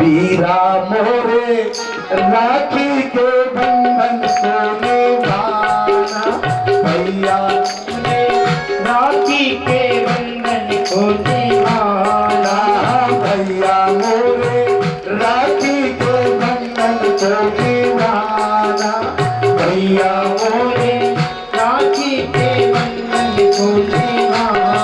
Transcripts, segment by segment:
वीरा मोरे राखी के बंधन को निभाना भैया राखी के बंधन को निभाना भैया मोरे राखी के बंधन को निभाना भैया मोरे राखी के बंधन को निभाना।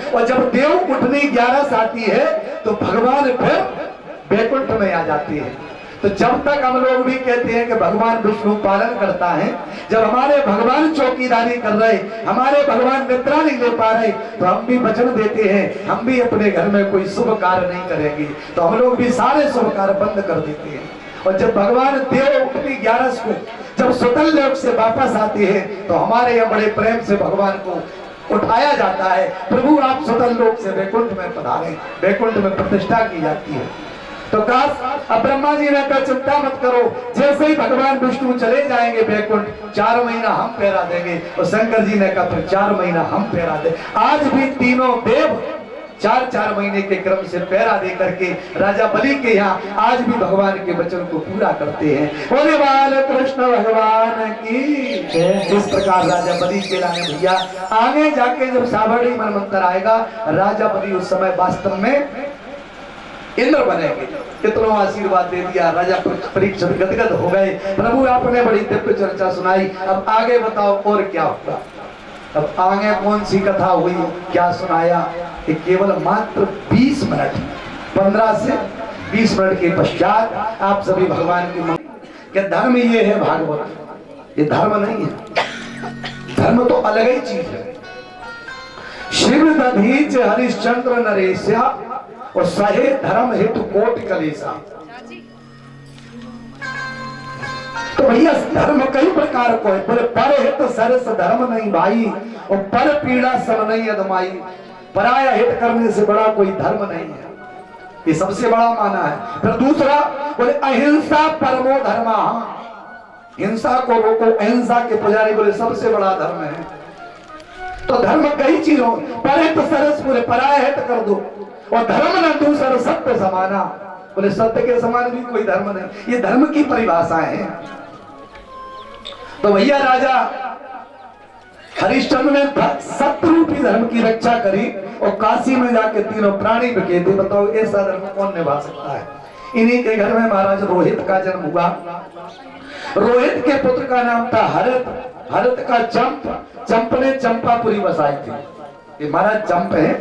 और जब देव उठनी 11 आती है तो भगवान फिर बैकुंठ में आ जाती है। तो जब तक हम लोग भी कहते हैं कि भगवान विष्णु पालन करता है, जब हमारे भगवान चौकीदारी कर रहे, हमारे भगवान निद्रा नहीं ले पा रहे, तो हम भी वचन देते हैं हम भी अपने घर में कोई शुभ कार्य नहीं करेंगे, तो हम लोग भी सारे शुभ कार्य बंद कर देते हैं। और जब भगवान देव उठनी 11 को जब सुतल लोक से वापस आते हैं तो हमारे यहाँ बड़े प्रेम से भगवान को उठाया जाता है। प्रभु आप सुतल लोक से वैकुंठ में पधारे, वैकुंठ में प्रतिष्ठा की जाती है। तो काश अब ब्रह्मा जी ने कहा चिंता मत करो, जैसे ही भगवान विष्णु चले जाएंगे वैकुंठ 4 महीना हम पहरा देंगे। और शंकर जी ने कहा फिर 4 महीना हम पहरा दे। आज भी तीनों देव 4-4 महीने के क्रम से पहरा दे करके राजा बलि के यहाँ आज भी भगवान के वचन को पूरा करते हैं। बोले बाल कृष्ण भगवान की। इस प्रकार राजा बलि के लाने भैया आगे जाके जब साबरडी मनवंतर आएगा, राजा बलि उस समय वास्तव में इंद्र बनेंगे। कितनों आशीर्वाद दे दिया, राजा परीक्षित गदगद हो गए। प्रभु आपने बड़ी दिव्य चर्चा सुनाई, अब आगे बताओ और क्या होगा। अब आगे कौन सी कथा हुई, क्या सुनाया, कि केवल मात्र 20 मिनट 15 से 20 मिनट के पश्चात आप सभी भगवान की धर्म ये है भागवत, ये धर्म नहीं है। धर्म तो अलग ही चीज है। शिव दधीच हरिश्चंद्र नरेशा और सहे धर्म हेतु कोटि कलेशा। तो भैया धर्म कई प्रकार को है। बोले पर हित सरस धर्म नहीं भाई, और पर पीड़ा सब नहीं अदमाई। पराया हित करने से बड़ा कोई धर्म नहीं है, ये सबसे बड़ा माना है। फिर दूसरा बोले अहिंसा परमो धर्म, हिंसा को रोको, अहिंसा के पुजारी बोले सबसे बड़ा धर्म है। तो धर्म कई चीजों, पर हित सरस बोले पराया हित कर दो, और धर्म न दूसरा सत्य समाना, बोले सत्य के समान भी कोई धर्म नहीं। ये धर्म की परिभाषाएं हैं। तो भैया राजा हरिश्चंद्र ने सत्य रूपी धर्म की रक्षा करी और काशी में जाके तीनों प्राणी बिके थे। बताओ ऐसा धर्म कौन निभा सकता है। इन्हीं के घर में महाराज रोहित का जन्म हुआ। रोहित के पुत्र का नाम था हरत, हरत का चंप ने चंपापुरी बसाई थी। ये महाराज चंप है।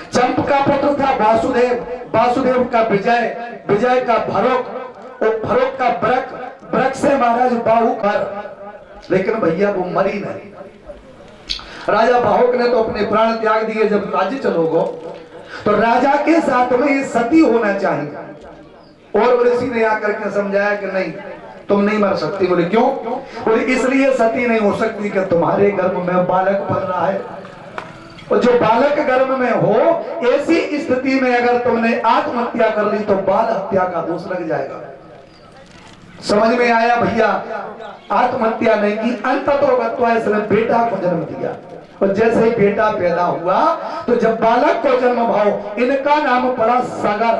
चंप का पुत्र था वासुदेव, वासुदेव का विजय, विजय का भरोक और भरोक का ब्रक, ब्रक से महाराज बाहुकर। लेकिन भैया वो मरी नहीं। राजा बाहुक ने तो अपने प्राण त्याग दिए। जब राज्य चलोगो तो राजा के साथ में ये सती होना चाहिए। और ऋषि ने आकर के समझाया कि नहीं तुम नहीं मर सकती। बोले क्यों? बोले इसलिए सती नहीं हो सकती कि तुम्हारे गर्भ में बालक पल रहा है, और जो बालक गर्भ में हो ऐसी स्थिति में अगर तुमने आत्महत्या कर ली तो बाल हत्या का दोष लग जाएगा। समझ में आया भैया, आत्महत्या नहीं की। अंत तो गत्वा इसने बेटा को जन्म दिया, और जैसे ही बेटा पैदा हुआ तो जब बालक को जन्म भाव, इनका नाम पड़ा सगर।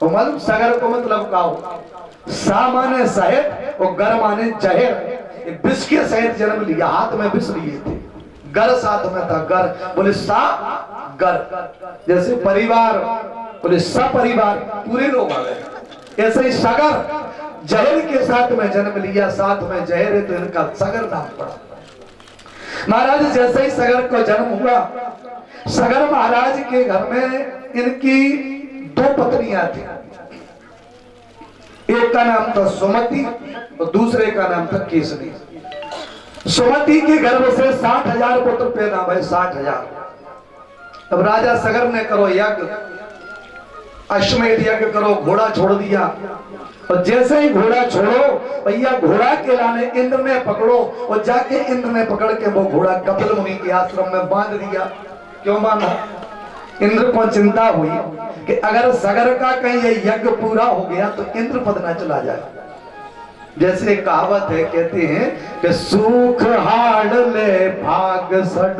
तो मालूम सगर को मतलब क्या हो? सा माने शहद और गर माने जहर। विष के सहित जन्म लिया, हाथ में विष लिए थे, गर साथ में था, गर बोले सा गर। जैसे परिवार बोले सपरिवार, पूरे लोग आ गए। ऐसे ही सगर जहर के साथ में जन्म लिया, साथ में जहर है तो इनका सगर नाम पड़ा। महाराज जैसे ही सगर को जन्म हुआ, सगर महाराज के घर में इनकी दो पत्नियां थी। एक का नाम था सुमति और दूसरे का नाम था केसरी। सुमति के गर्भ से 60,000 पुत्र पैदा हुए, 60,000। अब राजा सगर ने करो यज्ञ, अश्वमेध यज्ञ करो, घोड़ा छोड़ दिया। और जैसे ही घोड़ा छोड़ो भैया, घोड़ा के लाने इंद्र ने पकड़ो, और जाके इंद्र ने पकड़ के वो घोड़ा कपिल मुनि के आश्रम में बांध दिया। क्यों बांधा? इंद्र को चिंता हुई कि अगर सगर का कहीं ये यज्ञ पूरा हो गया तो इंद्र पद न चला जाए। जैसे कहावत है, कहते हैं कि सूख हाड़ ले भाग सठ,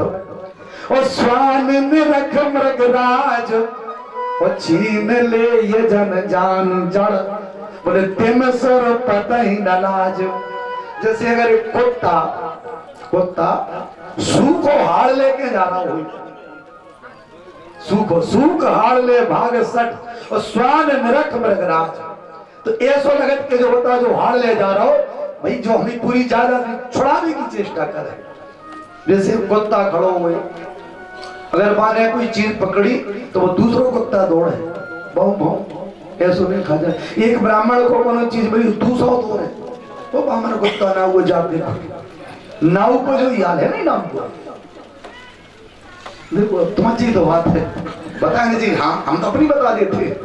और स्वान निरख मृगराज, और छीन ले ये जन जान जड़, बोले तिम सर पता ही न लाज। जैसे अगर एक कुत्ता सूख हाड़ लेके जा रहा हो, सूख हाड़ ले भाग सट, और स्वान निरख मृगराज, तो ऐसो लगत के जो बता जो हाड़ ले जा रहा हो भाई, जो हमें पूरी ज्यादा छुड़ाने की चेष्टा करे। जैसे कुत्ता खड़ो हुए, अगर माने कोई चीज पकड़ी तो वो दूसरों कुत्ता दौड़े, बहु बहु ऐसो नहीं खा जाए। एक ब्राह्मण को कोनो चीज मिली, दूसरा दौड़े, वो ब्राह्मण कुत्ता ना वो जाप देखो, नाव को जो याद है नहीं नाम को, देखो तुम्हारी तो बात है, बताएंगे जी। हाँ, हम तो अपनी बता देते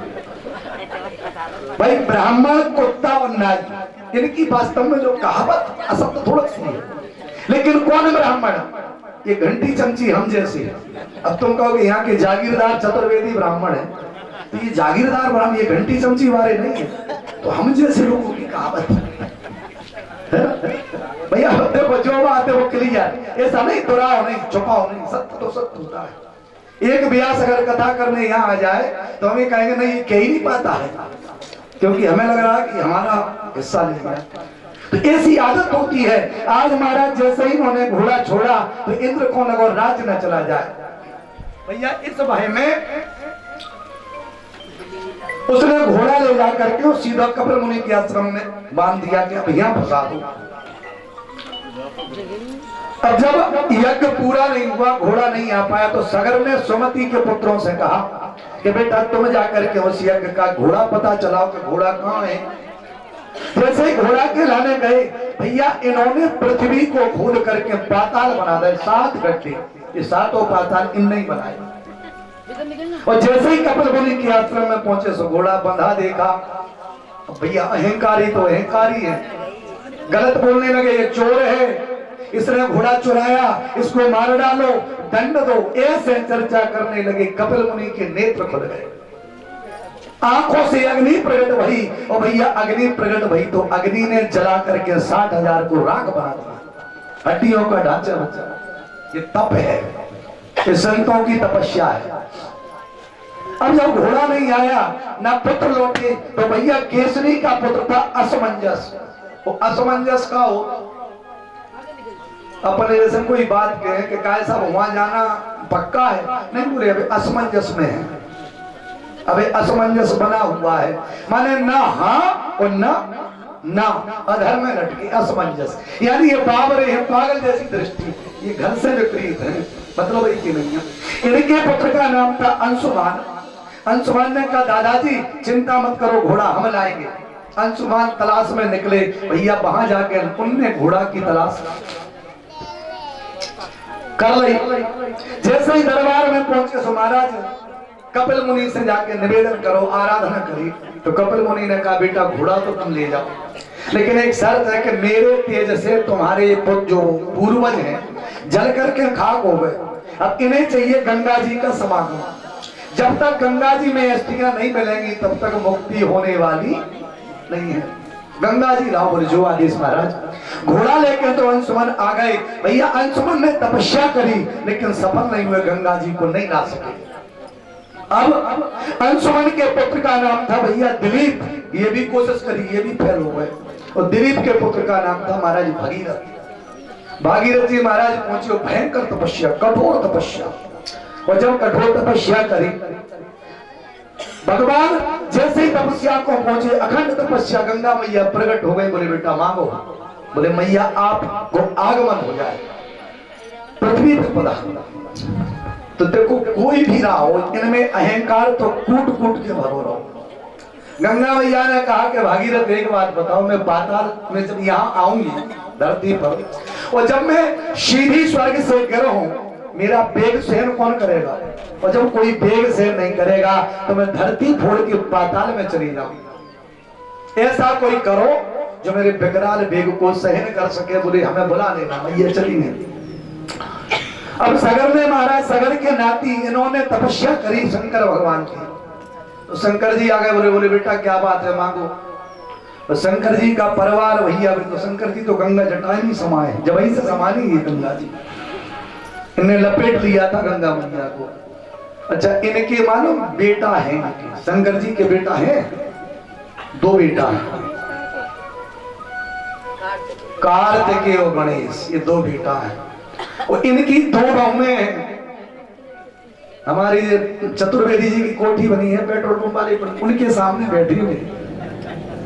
भाई। ब्राह्मण कुत्ता और नारी, इनकी वास्तव में जो कहावत असत तो थोड़ा सुनिए, लेकिन कौन ब्राह्मण? ये घंटी चमची हम जैसे। अब तुम कहोगे यहाँ के जागीरदार चतुर्वेदी ब्राह्मण है, तो ये जागीरदार ब्राह्मण, ये घंटी चमची वाले नहीं है, तो हम जैसे लोगों की कहावत है भैया। देखो जो बात है वो क्लियर, ऐसा नहीं दोहराओ नहीं, छुपाओ नहीं, सत्य तो सत्य होता है। एक व्यास अगर कथा करने यहाँ आ जाए तो हमें कहेंगे नहीं ये कह ही नहीं पाता है, क्योंकि हमें लग रहा है कि हमारा हिस्सा नहीं है। तो ऐसी आदत होती है। आज महाराज जैसे ही उन्होंने घोड़ा छोड़ा तो इंद्र को लगा राज्य न चला जाए भैया। इस भय में उसने घोड़ा ले जा करके सीधा कपिल मुनि के आश्रम में बांध दिया कि अब यहाँ फंसा दो। अब जब यज्ञ पूरा नहीं हुआ, घोड़ा नहीं आ पाया, तो सगर ने सुमति के पुत्रों से कहा कि बेटा तुम जाकर के उस यज्ञ का घोड़ा पता चलाओ कि घोड़ा कहाँ है। जैसे ही घोड़ा के लाने गए भैया, इन्होंने पृथ्वी को खोद करके पाताल बना दे, 7 गड्ढे, ये 7 पाताल इनने ही बनाए। और जैसे ही कपिल मुनि के आश्रम में पहुंचे सो घोड़ा बंधा देखा। भैया अहंकारी तो अहंकारी है, गलत बोलने लगे, ये चोर है, इसने घोड़ा चुराया, इसको मार डालो, दंड दो, ऐसे चर्चा करने लगे। कपिल मुनि के नेत्र खुल गए, आंखों से अग्नि प्रकट भई, और भैया अग्नि प्रकट भई तो अग्नि ने जला करके 60,000 को राख बना दिया, हड्डियों का ढांचा बचा। ये तप है, ये संतों की तपस्या है। अब जब घोड़ा नहीं आया, ना पुत्र लौटे, तो भैया केसरी का पुत्र था असमंजस। वो असमंजस का हो, अपने जैसे कोई बात कहे कि काय साहब वहां जाना पक्का है, नहीं बोले अभी असमंजस में है, अभी असमंजस बना हुआ है, माने ना हाँ और ना अधर में लटके असमंजस, यानी ये बाबरे है, पागल जैसी दृष्टि, ये घर से विपरीत है, मतलब एक ही नहीं है। इनके पुत्र का नाम था अंशुमान। अंशुमान ने कहा दादाजी चिंता मत करो, घोड़ा हम लाएंगे। अंशुमान तलाश में निकले भैया, वहां जाके उनने घोड़ा की तलाश कर ली। जैसे ही दरबार में पहुंचे सो महाराज कपिल मुनि से जाके निवेदन करो, आराधना करी। तो कपिल मुनि ने कहा बेटा घोड़ा तो तुम ले जाओ, लेकिन एक शर्त है कि मेरे तेज से तुम्हारे पुत्र जो पूर्वज हैं जल करके खाक हो गए, अब इन्हें चाहिए गंगा जी का समागम। जब तक गंगा जी में अस्थियां नहीं मिलेंगी तब तक मुक्ति होने वाली नहीं है। गंगा जी लाओ, बोले जो आदेश महाराज। घोड़ा लेके तो अंशुमन आ गए। भैया अंशुमन ने तपस्या करी लेकिन सफल नहीं हुए, गंगा जी को नहीं ला सके। अब अंशुमन के पुत्र का नाम था भैया दिलीप, ये भी कोशिश करी, ये भी फेल हो गए। और दिलीप के पुत्र का नाम था महाराज भागीरथ। भागीरथ जी महाराज पहुंचे, भयंकर तपस्या, कठोर तपस्या। और जब कठोर तपस्या करी, भगवान जैसे ही तपस्या को पहुंचे, अखंड तपस्या, गंगा मैया प्रकट हो गई। बोले बेटा मांगो। बोले मैया आपको आगमन हो जाए, पृथ्वी पर पधारो। तो देखो कोई भी रहा हो, इनमें अहंकार तो कूट कूट के भरो रहो। गंगा मैया ने कहा कि भागीरथ एक बात बताओ, मैं पाताल में जब यहाँ आऊंगी धरती पर, और जब मैं सीधी स्वर्ग से गिरूं, मेरा बेग सहन कौन करेगा? और जब कोई बेग सहन नहीं करेगा तो मैं धरती फोड़ के पाताल में चली जाऊं। ऐसा कोई करो जो मेरे बेकरार बेग को सहन कर सके। बोले हमें बुला लेना, मैया चली नहीं। अब सगर ने महाराज, सगर के नाती, इन्होंने तपस्या करी शंकर भगवान की। तो शंकर जी आ गए। बोले बेटा क्या बात है, मांगो। तो शंकर जी का परिवार भैया, तो शंकर जी तो गंगा जटाई में समाये, जब वही से समानी है गंगा जी, इन्हें लपेट लिया था गंगा मैया को। अच्छा इनके मालूम बेटा है, शंकर जी के बेटा है, दो बेटा है, कार्तिकेय और गणेश, ये दो बेटा है। और इनकी दो बहुएं हैं। हमारी चतुर्वेदी जी की कोठी बनी है पेट्रोल पंप वाले, उनके सामने बैठी हुई।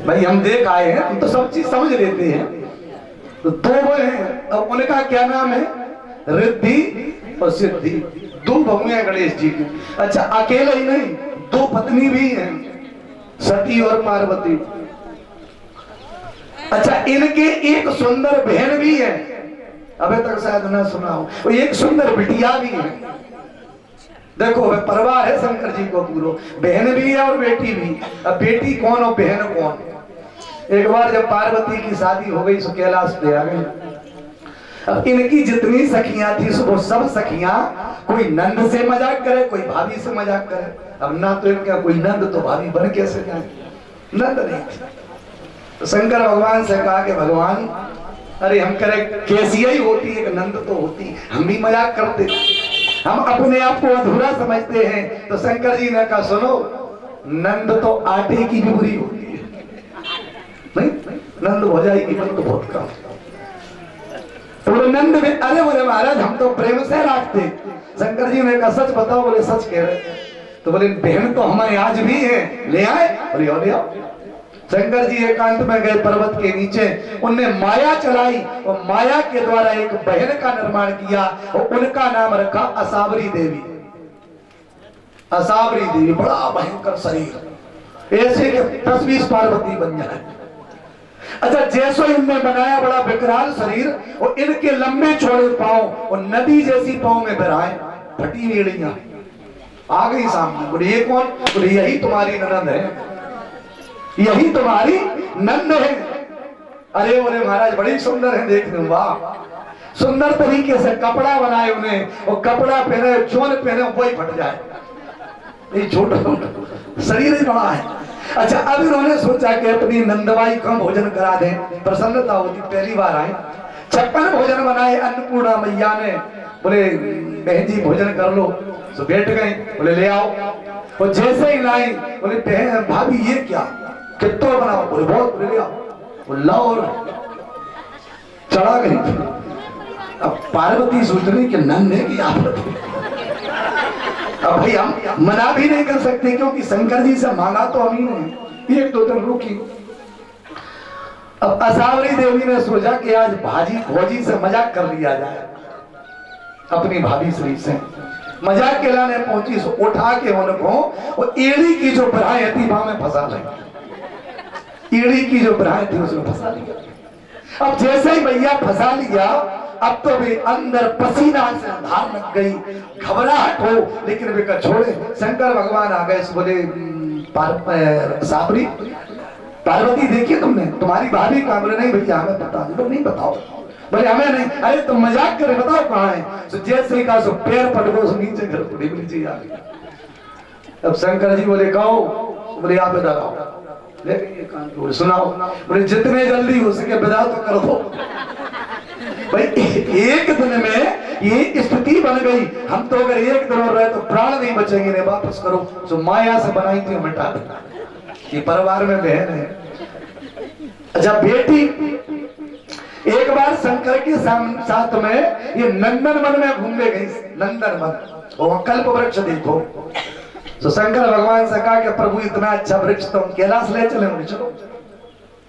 भाई हम देख आए हैं, हम तो सब चीज समझ लेते हैं। तो दो वो हैं, अब उनका क्या नाम है? रिद्धि और सिद्धि। दो बहुएं गणेश जी की। अच्छा अकेले ही नहीं, दो पत्नी भी हैं, सती और पार्वती। अच्छा इनके एक सुंदर बहन भी है, अबे तक शायद ना सुना हो, एक सुंदर बिटिया भी है। देखो वह परिवार है शंकर जी को पूरा, बहन भी है और बेटी भी। अब बेटी कौन और बहन कौन? एक बार जब पार्वती की शादी हो गई, सो कैलाश पे आ गई। अब इनकी जितनी सखियां थी, वो सब सखियां कोई नंद से मजाक करे, कोई भाभी से मजाक करे। अब ना तो इनका कोई नंद तो भाभी बन कैसे जाए, नंद नहीं थी। तो शंकर भगवान से कहा कि भगवान अरे हम करे कैसी ही होती है, नंद तो होती, हम भी मजाक करते, हम अपने आप को अधूरा समझते हैं। तो शंकर जी ने कहा सुनो, नंद तो आटे की भी बुरी होती है, नहीं नंद हो जाएगी पर तो बहुत कम। तो नंद में अरे बोले महाराज हम तो प्रेम से रखते। शंकर जी ने कहा सच बताओ। बोले सच कह रहे। तो बोले बहन तो हमारे आज भी है, ले आए? बोले ले आओ। शंकर जी एकांत में गए पर्वत के नीचे, उनने माया चलाई और माया के द्वारा एक बहन का निर्माण किया और उनका नाम रखा असावरी देवी। असावरी देवी, बड़ा भयंकर शरीर, ऐसे कि 10-20 पार्वती बन जाए। अच्छा जैसे इनने बनाया बड़ा विकराल शरीर और इनके लंबे चौड़े पांव और नदी जैसी पांव में बहराए फटी एड़ियां आ गई सामने। बोले ये कौन? बोले यही तुम्हारी ननद है, यही तुम्हारी नंद है। अरे बोले महाराज बड़ी सुंदर है देखने में, वाह। सुंदर तरीके से कपड़ा बनाए उन्हें और कपड़ा पहने, चोन पहने वही फट जाए, ये छोटा शरीर ही बड़ा है। अच्छा अब इन्होंने सोचा कि अपनी नंदबाई का भोजन करा दें, प्रसन्नता होती, पहली बार आए। 56 भोजन बनाए अन्नपूर्णा मैया ने। बोले बहन जी भोजन कर लो, तो बैठ गए। बोले ले आओ। और जैसे ही लाई, बोले बहन भाभी ये क्या, कितना बनाओ? बोले बहुत। बोले ले आओ। लाओ और चढ़ा गई। अब पार्वती सोच रही कि नंद है कि आप। अब भाई हम मना भी नहीं कर सकते क्योंकि शंकर जी से मांगा तो हम ही नहीं। 1-2 दिन रुकी। अब असावरी देवी ने सोचा कि आज भाजी भोजी से मजाक कर लिया जाए, अपनी भाभी श्री से मजाक के लाने पहुंची। सो उठा के उनको और एड़ी की जो बराएं थी वहां में फंसा ली। एड़ी की जो बराएं थी उसमें फंसा लिया। अब जैसे ही भैया फंसा लिया, अब तो भी अंदर पसीना से धार लग गई, घबराहट हो, लेकिन वे कर छोड़े। शंकर भगवान आ गए। बोले साबरी पार्वती देखिए तुमने, तुम्हारी भाभी कहाँ? बोले नहीं भैया हमें पता नहीं। नहीं बताओ। बोले हमें नहीं। अरे तुम मजाक करे, बताओ कहाँ है? तो जैसे ही कहा सो पैर पट गो नीचे घर नीचे आ गया। अब शंकर जी बोले कहो। बोले आप इधर आओ। सुनाओ, बोले जितने जल्दी हो सके विदा तो कर दो। भाई एक दिन में ये स्थिति बन गई, हम तो अगर एक दिन और रहे तो प्राण नहीं बचेंगे, ने वापस करो। जो माया से बनाई थी मिटा देना। ये परिवार में बहन है। जब बेटी एक बार शंकर के साथ में ये नंदनवन में घूमने गई, नंदनवन और कल्प वृक्ष देखो, तो शंकर भगवान से कहा कि प्रभु इतना अच्छा वृक्ष तुम कैलाश ले चले। चलो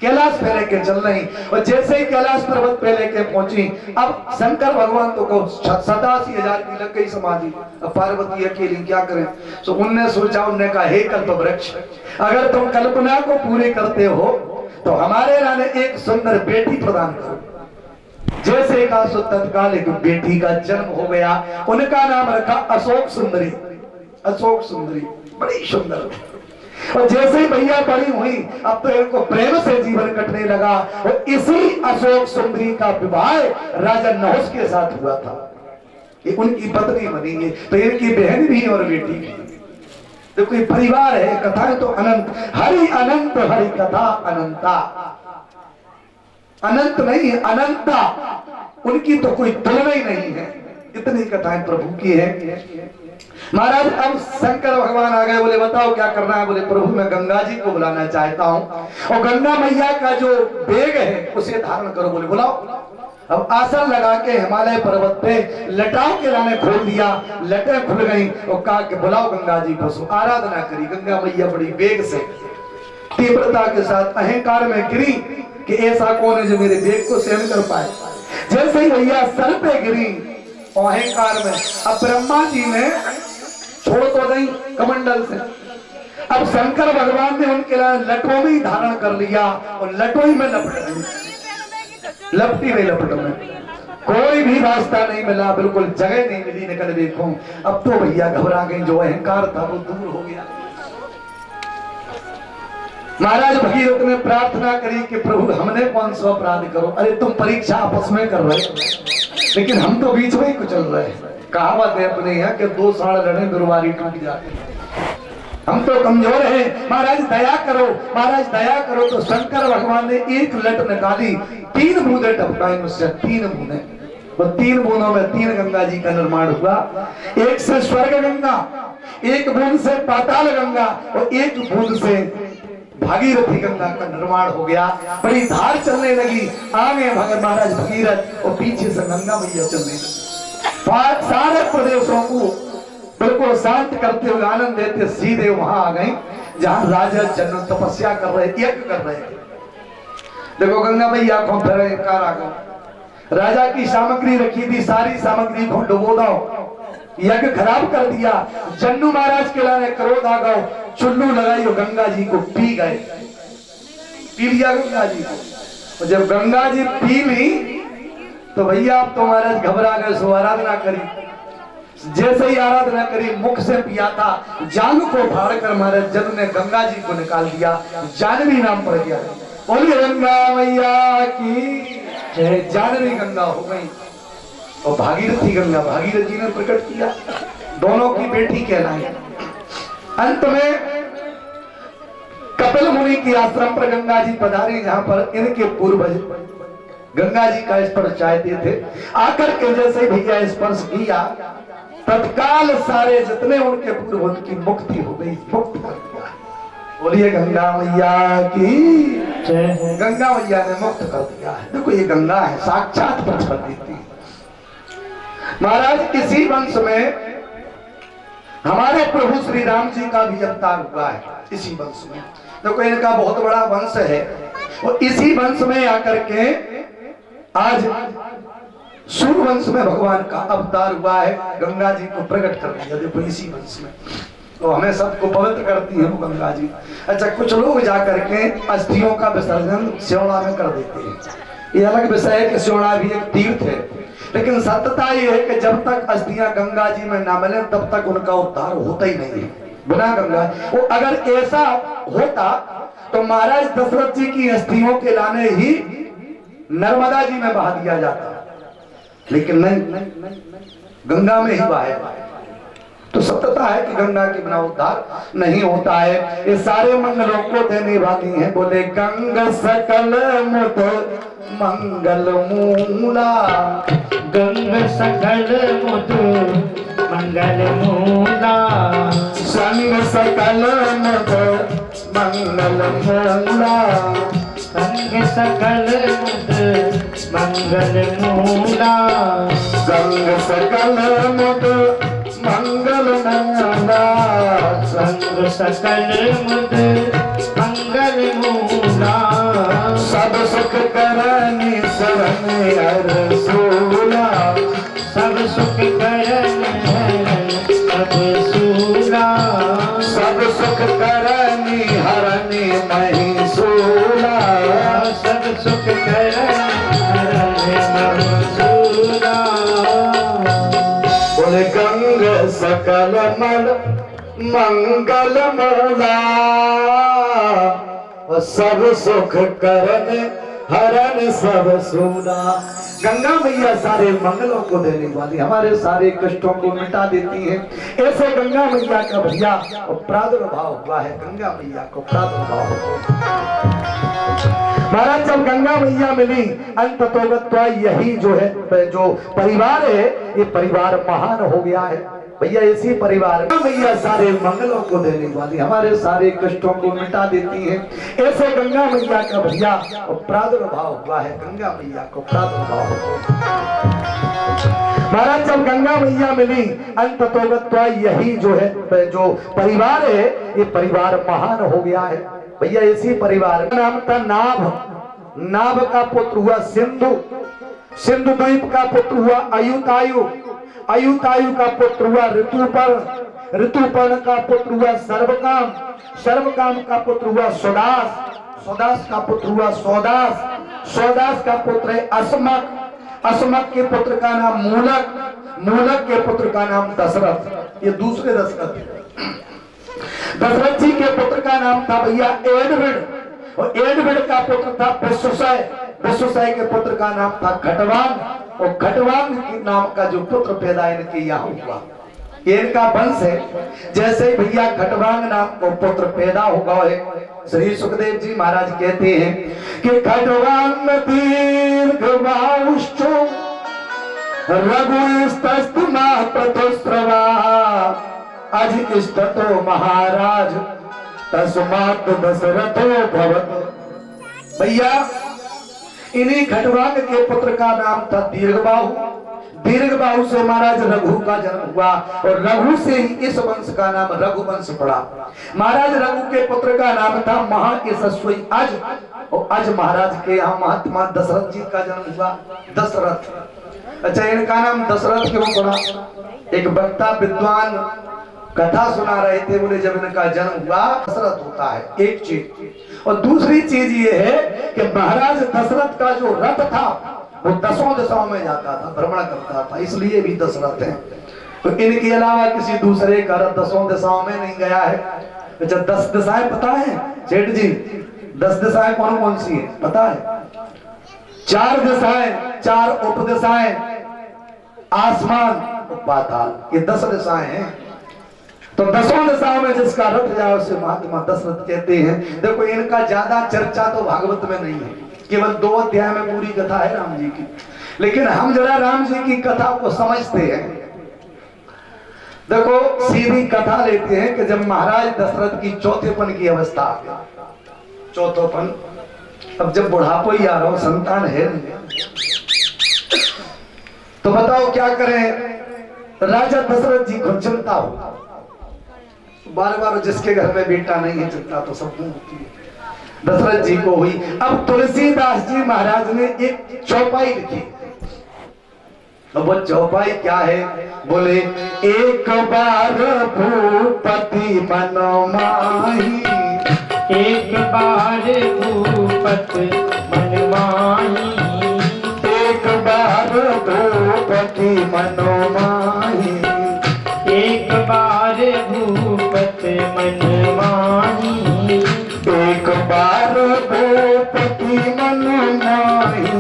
कैलाश पे लेके चल रही, और जैसे ही कैलाश पर्वत पे लेके पहुंची, अब शंकर भगवान तो को 87,000 की लग गई समाधि, अब पार्वती अकेली क्या करें। तो उनने सोचा, उनने कहा हे कल्प वृक्ष, अगर तुम कल्पना को पूरे करते हो तो हमारे राने एक सुंदर बेटी प्रदान करो। जैसे कहा सो तत्काल एक बेटी का जन्म हो गया, उनका नाम रखा अशोक सुंदरी। अशोक सुंदरी बड़ी सुंदर, और जैसे ही भैया बड़ी हुई, अब तो इनको प्रेम से जीवन कटने लगा, और इसी अशोक सुंदरी का विवाह राजा नहुष के साथ हुआ था। ये उनकी पत्नी बनी है, तो इनकी बहन भी और बेटी भी। देखो ये परिवार है, कथाएं तो अनंत, हरि अनंत हरि कथा अनंता, अनंत नहीं है अनंता, उनकी तो कोई तुलना ही नहीं है। इतनी कथाएं प्रभु की है। महाराज अब शंकर भगवान आ गए, बोले बताओ क्या करना है। बोले प्रभु मैं गंगा जी को बुलाना चाहता हूँ, और गंगा मैया का जो बेग है उसे धारण करो। बोले बुलाओ। अब आसन लगा के हिमालय पर्वत पे लटाओं के लाने खोल दिया, लटें खुल गई, और कहा कि बुलाओ गंगा जी को। आराधना करी, गंगा मैया बड़ी वेग से तीव्रता के साथ अहंकार में गिरी कि ऐसा कौन है जो मेरे बेग को सहन कर पाए। जैसे ही भैया सर पे गिरी अहंकार में, अब ब्रह्मा जी ने छोड़ तो नहीं कमंडल से, अब शंकर भगवान ने उनके लिए लटों में धारण कर लिया, और लटों ही में लपटी में लपटों में कोई भी रास्ता नहीं मिला, बिल्कुल जगह नहीं मिली निकल देखो। अब तो भैया घबरा गई, जो अहंकार था वो दूर हो गया। महाराज भगीरथ ने प्रार्थना करी कि प्रभु हमने कौन सा अपराध करो, अरे तुम परीक्षा आपस में कर रहे, लेकिन हम तो बीच में ही कुचल रहे हैं। कहावत है अपने यहाँ कि दो साड़ लड़े बिरवारी टूट जाती, हम तो कमजोर हैं, महाराज दया करो, महाराज दया करो। तो शंकर भगवान ने एक लट निकाली, 3 बूंदे टपकाई मुझसे, 3 बूंदे, वो 3 बूंदों में 3 गंगा जी का निर्माण हुआ। एक से स्वर्ग गंगा, एक बूंद से पाताल गंगा, और एक बूंद से भागीरथी गंगा का निर्माण हो गया। बड़ी धार चलने लगी, आगे भगत महाराज भगीरथ और पीछे से गंगा मैया चलने लगी। सारे प्रदेशों को बिल्कुल शांत करते हुए आनंद देते सीधे वहां आ गई जहां राजा जन तपस्या कर रहे, यज्ञ कर रहे। देखो गंगा मैया को फिर कार आ गई, राजा की सामग्री रखी थी, सारी सामग्री को डुबो दो, यज्ञ खराब कर दिया। जन्नू महाराज के लाने क्रोध आ गए, चुल्लू लगाई और गंगा जी को पी गए, पी लिया गंगा जी को। और जब गंगा जी पी ली तो भैया अब तो महाराज घबरा गए, सो आराधना करी। जैसे ही आराधना करी, मुख से पिया था, जांग को फाड़ कर महाराज जन ने गंगा जी को निकाल दिया, जानवी नाम पड़ गया। बोलिए गंगा मैया की जय। जानवी गंगा हो गई, और भागीरथी गंगा भागीरथ जी ने प्रकट किया, दोनों की बेटी कहलाई। अंत में कपिल मुनि के आश्रम पर गंगा जी पधारे, जहां पर इनके पूर्वज गंगा जी का स्पर्श चाहते थे। आकर के जैसे भैया स्पर्श किया, तत्काल सारे जितने उनके पूर्व उनकी मुक्ति हो गई, मुक्त कर दिया। बोलिए गंगा मैया की जय। गंगा मैया ने मुक्त कर दिया है। देखो ये गंगा है, साक्षात बचपन देती। महाराज इसी वंश में हमारे प्रभु श्री राम जी का भी अवतार हुआ है, इसी वंश में। देखो इनका बहुत बड़ा वंश है, और इसी वंश में आकर के आज सूर्य वंश में भगवान का अवतार हुआ है, गंगा जी को प्रकट कर दिया। देखो इसी वंश में, तो हमें सबको पवित्र करती है वो गंगा जी। अच्छा, कुछ लोग जाकर के अस्थियों का विसर्जन स्योड़ा में कर देते हैं, ये अलग विषय है कि स्योड़ा भी एक तीर्थ है, लेकिन सत्यता ये है कि जब तक अस्थियां गंगा जी में ना मिले तब तक उनका उद्धार होता ही नहीं है बिना गंगा। वो अगर ऐसा होता तो महाराज दशरथ जी की अस्थियों के लाने ही नर्मदा जी में बहा दिया जाता, लेकिन नहीं, गंगा में ही बहाया। तो सत्यता है कि गंगा के बिना उद्धार नहीं होता है। ये सारे मंगलों को देने वाली है। बोले गंगा सकल मुद मंगल मूला, गंगा सकल मुद मंगल मूला, संग सकल मुद मंगल मूला, संग सकल मुद मंगल मूला, गंग सकल मुद मंगल मूला, संग सकल मुद मंगल मूला, सब सुख करनी शरण हर सूला, सब सुख करन सब सूला, सब सुख करनी हरनी मही सूला, सब सुख करन सूला। बोले गंग सकल मल मंगल मूला, और सब सुख करने हरण सब सूला। गंगा मैया सारे मंगलों को देने वाली, हमारे सारे कष्टों को मिटा देती है। ऐसे गंगा मैया का भैया प्रादुर्भाव हुआ है। गंगा मैया को प्रादुर्भाव हुआ। महाराज जब गंगा मैया मिली अंततोगत्वा यही जो है जो परिवार है, ये परिवार महान हो गया है भैया। इसी परिवार में मैया सारे मंगलों को देने वाली, हमारे सारे कष्टों को मिटा देती है। ऐसे गंगा मैया का भैया प्रादुर्भाव हुआ है। गंगा मैया को प्रादुर्भाव हुआ। महाराज जब गंगा मैया मिली अंततोगत्वा यही जो है जो परिवार है, ये परिवार महान हो गया है भैया। इसी परिवार का नाम था नाभ, नाभ का पुत्र हुआ सिंधु, सिंधु द्वीप का पुत्र हुआ अयुतायु, अयुतायु का पुत्र हुआ ऋतुपर्ण, ऋतुपर्ण का पुत्र हुआ सर्वकाम, सर्वकाम का पुत्र हुआ सुदास, सुदास का पुत्र हुआ सौदास, सौदास का पुत्र है असमक, असमक के पुत्र का नाम मूलक, मूलक के पुत्र का नाम दशरथ। ये दूसरे दशरथ। दशरथ जी के पुत्र का नाम था भैया एडविड, और एडविड का पुत्र था विश्वसय, विश्वसय के पुत्र का नाम था खटवांग, और खटवांग के नाम का जो पुत्र पैदा इनके यहाँ हुआ, इनका वंश है। जैसे भैया खटवांग नाम को पुत्र पैदा होगा है, श्री सुखदेव जी महाराज कहते हैं कि खटवांग दीर्घबाहुश्चो रघुस्तस्तमा प्रतुस्रवा अजिष्टतो महाराज तस्मात् दशरथो भवत। भैया इन्हीं खटवांग के पुत्र का नाम था दीर्घबाहु, दीर्घबाहु से महाराज रघु का जन्म हुआ, और रघु से ही इस वंश का नाम रघुवंश पड़ा। महाराज रघु के पुत्र का नाम था महायशस्वी अज, और अज महाराज के यहाँ महात्मा दशरथ जी का जन्म हुआ, दशरथ। अच्छा इनका नाम दशरथ क्यों पड़ा? एक वक्ता विद्वान कथा सुना रहे थे, बोले जब इनका जन्म हुआ दशरथ होता है, एक चीज। और दूसरी चीज ये है कि महाराज दशरथ का जो रथ था वो 10 दिशाओं में जाता था, भ्रमण करता था, इसलिए भी दशरथ है। तो इनके अलावा किसी दूसरे का रथ 10 दिशाओं में नहीं गया है। अच्छा 10 दिशाएं पता है सेठ जी? 10 दिशाएं कौन कौन सी है पता है? 4 दिशाएं, 4 उपदिशाएं, आसमान, पाताल, ये 10 दिशाएं हैं। तो 10 दिशाओं में जिसका रथ जाए उसे महात्मा दशरथ कहते हैं। देखो इनका ज्यादा चर्चा तो भागवत में नहीं है, केवल 2 अध्याय में पूरी कथा है राम जी की। लेकिन हम जरा राम जी की कथा को समझते हैं। देखो सीधी कथा लेते हैं कि जब महाराज दशरथ की चौथेपन की अवस्था आ गई, चौथोपन, अब जब बुढ़ापा ही आ रहा हो, संतान है नहीं, तो बताओ क्या करें? राजा दशरथ जी को चिंता हो, बार बार जिसके घर में बेटा नहीं है चिंता तो सबको होती है। दशरथ जी को हुई। अब तुलसीदास जी महाराज ने एक चौपाई लिखी। अब वो चौपाई क्या है? बोले एक बार भूपति मनो माही, एक बार भूपति मन माही, एक बार भूपति मनो माही, एक बार भूपति मन माही, एक बार भूपति मन माही,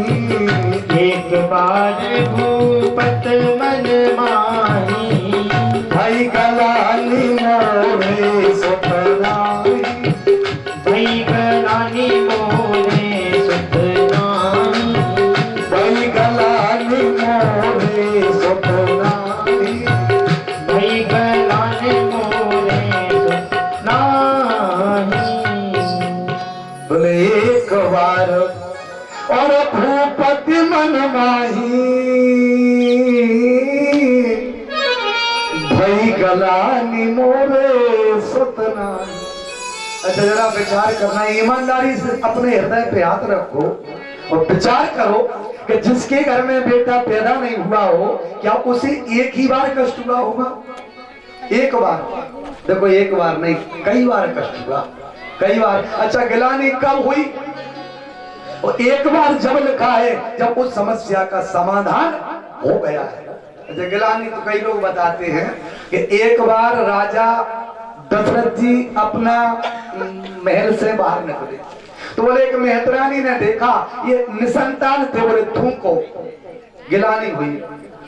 एक बार भूपति मन माही, भाई गला गलानी मोरे सुतनानी, भाई गलानी मोरे सुतनानी, भाई गलानी मोरे सुतनानी। बोले एक बार और भूपति मन माही, भाई गलानी मोरे सुतनानी। अच्छा जरा विचार करना, ईमानदारी से अपने हृदय पे हाथ रखो और विचार करो कि जिसके घर में बेटा पैदा नहीं हुआ हो, क्या उसे एक ही बार कष्ट हुआ होगा? एक बार? देखो एक बार नहीं, कई बार कष्ट हुआ, कई बार। अच्छा गिलानी कब हुई? और एक बार जब लिखा है जब उस समस्या का समाधान हो गया है। अच्छा गिलानी तो कई लोग बताते हैं कि एक बार राजा दशरथ जी अपना महल से बाहर निकले तो बोले एक मेहतरानी ने देखा ये निसंतान थे, बोले थूको, गिलानी हुई।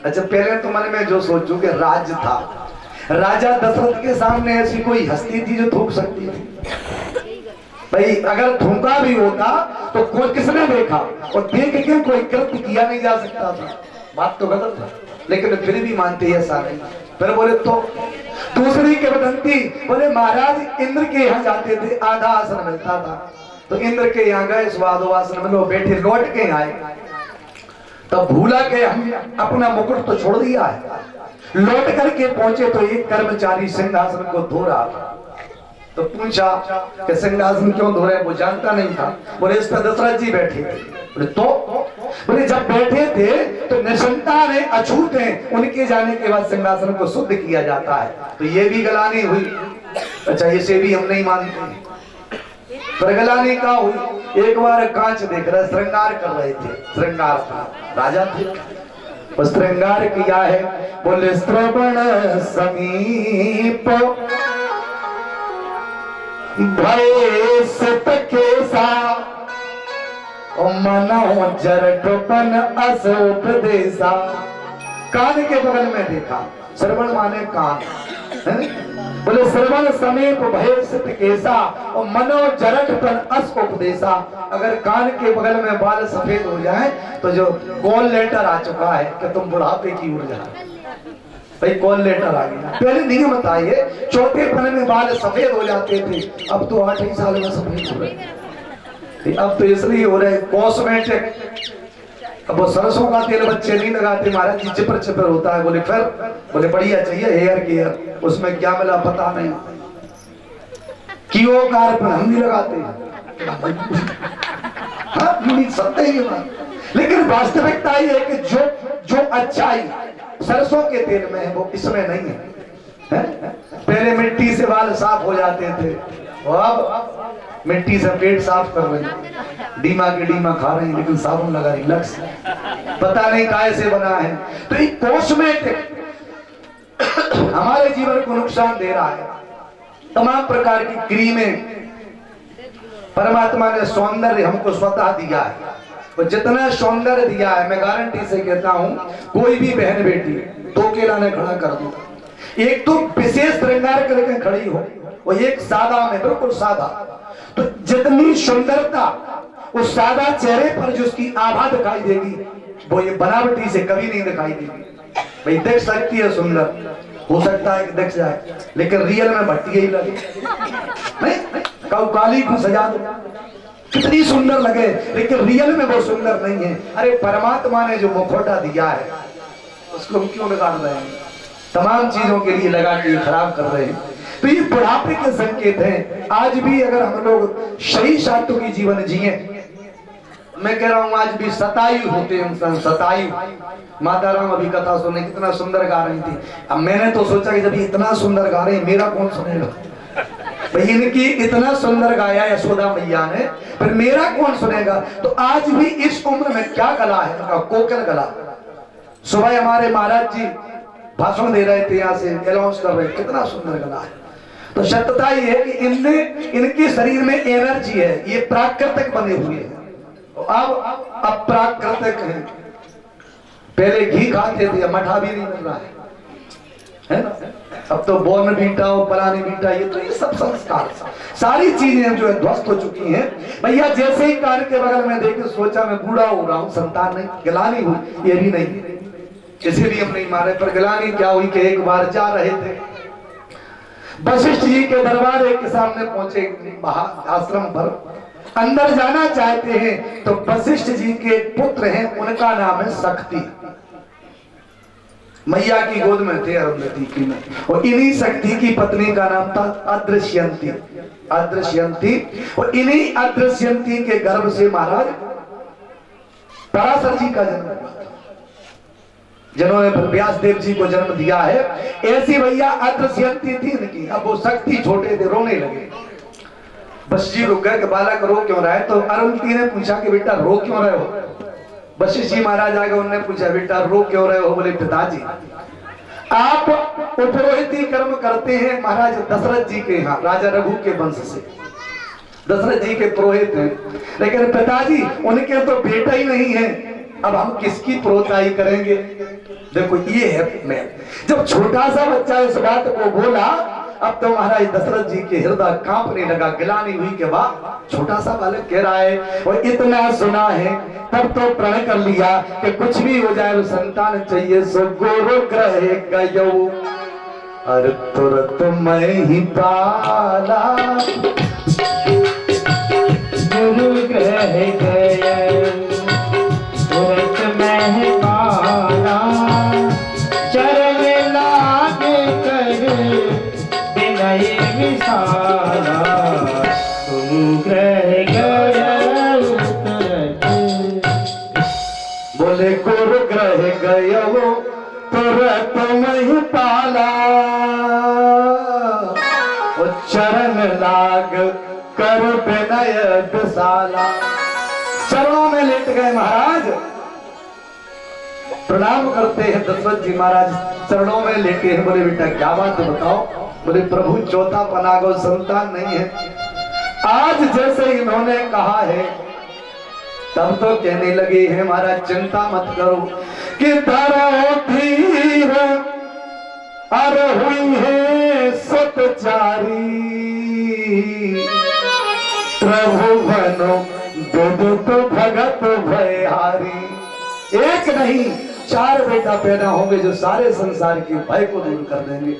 अच्छा पहले तो मन में जो सोचू कि राज्य था, राजा दशरथ के सामने ऐसी कोई हस्ती थी जो थूक सकती थी? भाई अगर थूका भी होता तो कोई किसने देखा, और देख के कोई कृत्य किया नहीं जा सकता था। बात तो गलत है, लेकिन फिर भी मानते हैं सारे। फिर बोले तो दूसरी के बदंती, बोले महाराज इंद्र के यहाँ जाते थे, आधा आसन मिलता था, तो इंद्र के यहाँ गए, स्वादो आसन में लो बैठे, लौट के आए तब भूला के हम अपना मुकुट तो छोड़ दिया है। लौट करके पहुंचे तो एक कर्मचारी सिंहासन को धो रहा था, तो पूछा कि सिंहासन क्यों धो रहे? वो जानता नहीं था। बोले इस पर दशरथ जी बैठे थे। बोले तो? बोले जब बैठे थे तो निसंतान है, अछूत हैं, उनके जाने के बाद सिंहासन को शुद्ध किया जाता है, तो ये भी गलानी हुई। अच्छा इसे भी हम नहीं मानते। पर गलानी का हुई, एक बार कांच देख रहे, श्रृंगार कर रहे थे, श्रृंगार था, राजा थे, वो श्रृंगार किया है। बोले श्रवण समीप भय सुत केसा, मनो जरठपन अस उपदेशा। कान के बगल में देखा, श्रवण माने कान है? बोले श्रवण समीप भय सुत केसा और मनो जरठपन अस उपदेशा। अगर कान के बगल में बाल सफेद हो जाए तो जो कॉल लेटर आ चुका है कि तुम बुढ़ापे की उड़ जाए, भाई कॉल लेटर आ गया। पहले नियम बताइए, चौथे पन में बाल सफेद हो जाते थे, अब तो 8 ही साल में सफेद हो रहे। अब तो इसलिए हो रहे कॉस्मेटिक। अब वो सरसों का तेल बच्चे नहीं लगाते महाराज जी, चिपर चिपर होता है। बोले फिर? बोले बढ़िया चाहिए हेयर केयर, उसमें क्या मिला पता नहीं, क्यों कार पर हम नहीं लगाते। हाँ नहीं सत्य ही बात, लेकिन वास्तविकता ये है कि जो अच्छाई सरसों के तेल में है वो इसमें नहीं है। पहले मिट्टी से बाल साफ हो जाते थे, और अब मिट्टी से पेट साफ कर रहे हैं, डीमा के डीमा खा रहे हैं, लेकिन साबुन लगा रही, लक्स पता नहीं काय से बना है। तो एक कॉस्मेटिक हमारे जीवन को नुकसान दे रहा है। तमाम प्रकार की क्रीमें परमात्मा ने सौंदर्य हमको स्वतः दिया है, और जितना सौंदर्य दिया है मैं गारंटी से कहता हूं कोई भी बहन बेटी 2 केला ने खड़ा कर दो, एक तो विशेष श्रृंगार करके खड़ी हो, वो एक सादा में बिल्कुल सादा, तो जितनी सुंदरता उस सादा चेहरे पर जो उसकी आभा दिखाई देगी वो ये बनावटी से कभी नहीं दिखाई देगी। भाई दिख सकती है सुंदर, हो सकता है कि दिख जाए, लेकिन रियल में भट्टी ही लगे नहीं, काली को सजा दो कितनी सुंदर लगे, लेकिन रियल में वो सुंदर नहीं है। अरे परमात्मा ने जो मुखौटा दिया है उसको हम क्यों बिगाड़ रहे हैं? तमाम चीजों के लिए लगा के खराब कर रहे हैं। तो ये बुढ़ापे के संकेत हैं। आज भी अगर हम लोग सही सातों की जीवन जिए, मैं कह रहा हूं आज भी शतायु होते हैं इंसान, शतायु। माता राम अभी कथा सुनने कितना सुंदर गा रही थी। अब मैंने तो सोचा कि जब इतना सुंदर गा रहे हैं मेरा कौन सुनेगा, भाई इनकी इतना सुंदर गाया यशोदा मैया ने, फिर मेरा कौन सुनेगा। तो आज भी इस उम्र में क्या गला है उनका, कोकिल गला। सुबह हमारे महाराज जी भाषण दे रहे थे, यहाँ से अनाउंस कर रहे, कितना सुंदर गला है। तो सत्यता ये है कि इनके शरीर में एनर्जी है, ये प्राकृतिक बने हुए हैं, अब अप्राकृतिक है। पहले घी खाते थे, मठा भी नहीं मिल रहा है ना? अब तो बोर्न बीटा हो, पलानी बीटा, ये तो ये सब संस्कार, सारी चीजें जो है ध्वस्त हो चुकी हैं। भैया जैसे ही कान के बगल में देखे सोचा मैं बूढ़ा हो रहा हूँ, संतान नहीं, गिलानी हुई, ये भी नहीं, इसीलिए हम नहीं मारे। पर गिलानी क्या हुई कि एक बार जा रहे थे, वशिष्ठ जी के दरबार के सामने पहुंचे, आश्रम पर अंदर जाना चाहते हैं, तो वशिष्ठ जी के पुत्र हैं, उनका नाम है शक्ति, मैया की गोद में थे अरुंधति की में, और इन्हीं शक्ति की पत्नी का नाम था अदृश्यंती, अदृश्यंती, और इन्हीं अदृश्यंती के गर्भ से महाराज पराशर जी का जन्म हुआ, जिन्होंने व्यास देव जी को जन्म दिया है। ऐसी भैया अदृश्यंती थी इनकी। अब वो शक्ति छोटे थे, रोने लगे। वशिष्ठ जी रुक गए कि बालक रो क्यों रहा है? तो अरुंधति ने पूछा कि बेटा रो क्यों रहे हो? वशिष्ठ जी महाराज आगे उन्होंने पूछा बेटा रो क्यों रहे हो? बोले पिताजी आप उपरोहिती कर्म करते हैं महाराज दशरथ जी के यहाँ, राजा रघु के वंश से दशरथ जी के पुरोहित हैं, लेकिन पिताजी उनके तो बेटा ही नहीं है, अब हम किसकी प्रोताई करेंगे? देखो ये है मैं, जब छोटा सा बच्चा इस बात को बोला, अब तो महाराज दशरथ जी के हृदय कांपने लगा, गिलानी हुई के बाद छोटा सा बालक कह रहा है और इतना सुना है, तब तो प्रण कर लिया कि कुछ भी हो जाए संतान चाहिए, सो गोरु ग्रह गयो अर तुरत मैं ही पाला, गुरु ग्रह गया तुरंत मैं पाला, चरण लाग कर विनय विशाला, गुरु ग्रह गया तुरंत। बोले गुरु ग्रह गयो तुरत मैं ही पाला, और चरण लाग कर विनय विशाला, चरणों में लेट गए महाराज, प्रणाम करते हैं दशरथ जी महाराज, चरणों में लेटे हैं। बोले बेटा क्या बात है बताओ? बोले प्रभु चौथा पनागो संतान नहीं है। आज जैसे इन्होंने कहा है तब तो कहने लगे हैं महाराज चिंता मत करो कि धरो धीर अर हुई है सतचारी, प्रभु बनो दो तो भगत भयहारी। एक नहीं 4 बेटा पैदा होंगे जो सारे संसार के भय को दूर कर देंगे।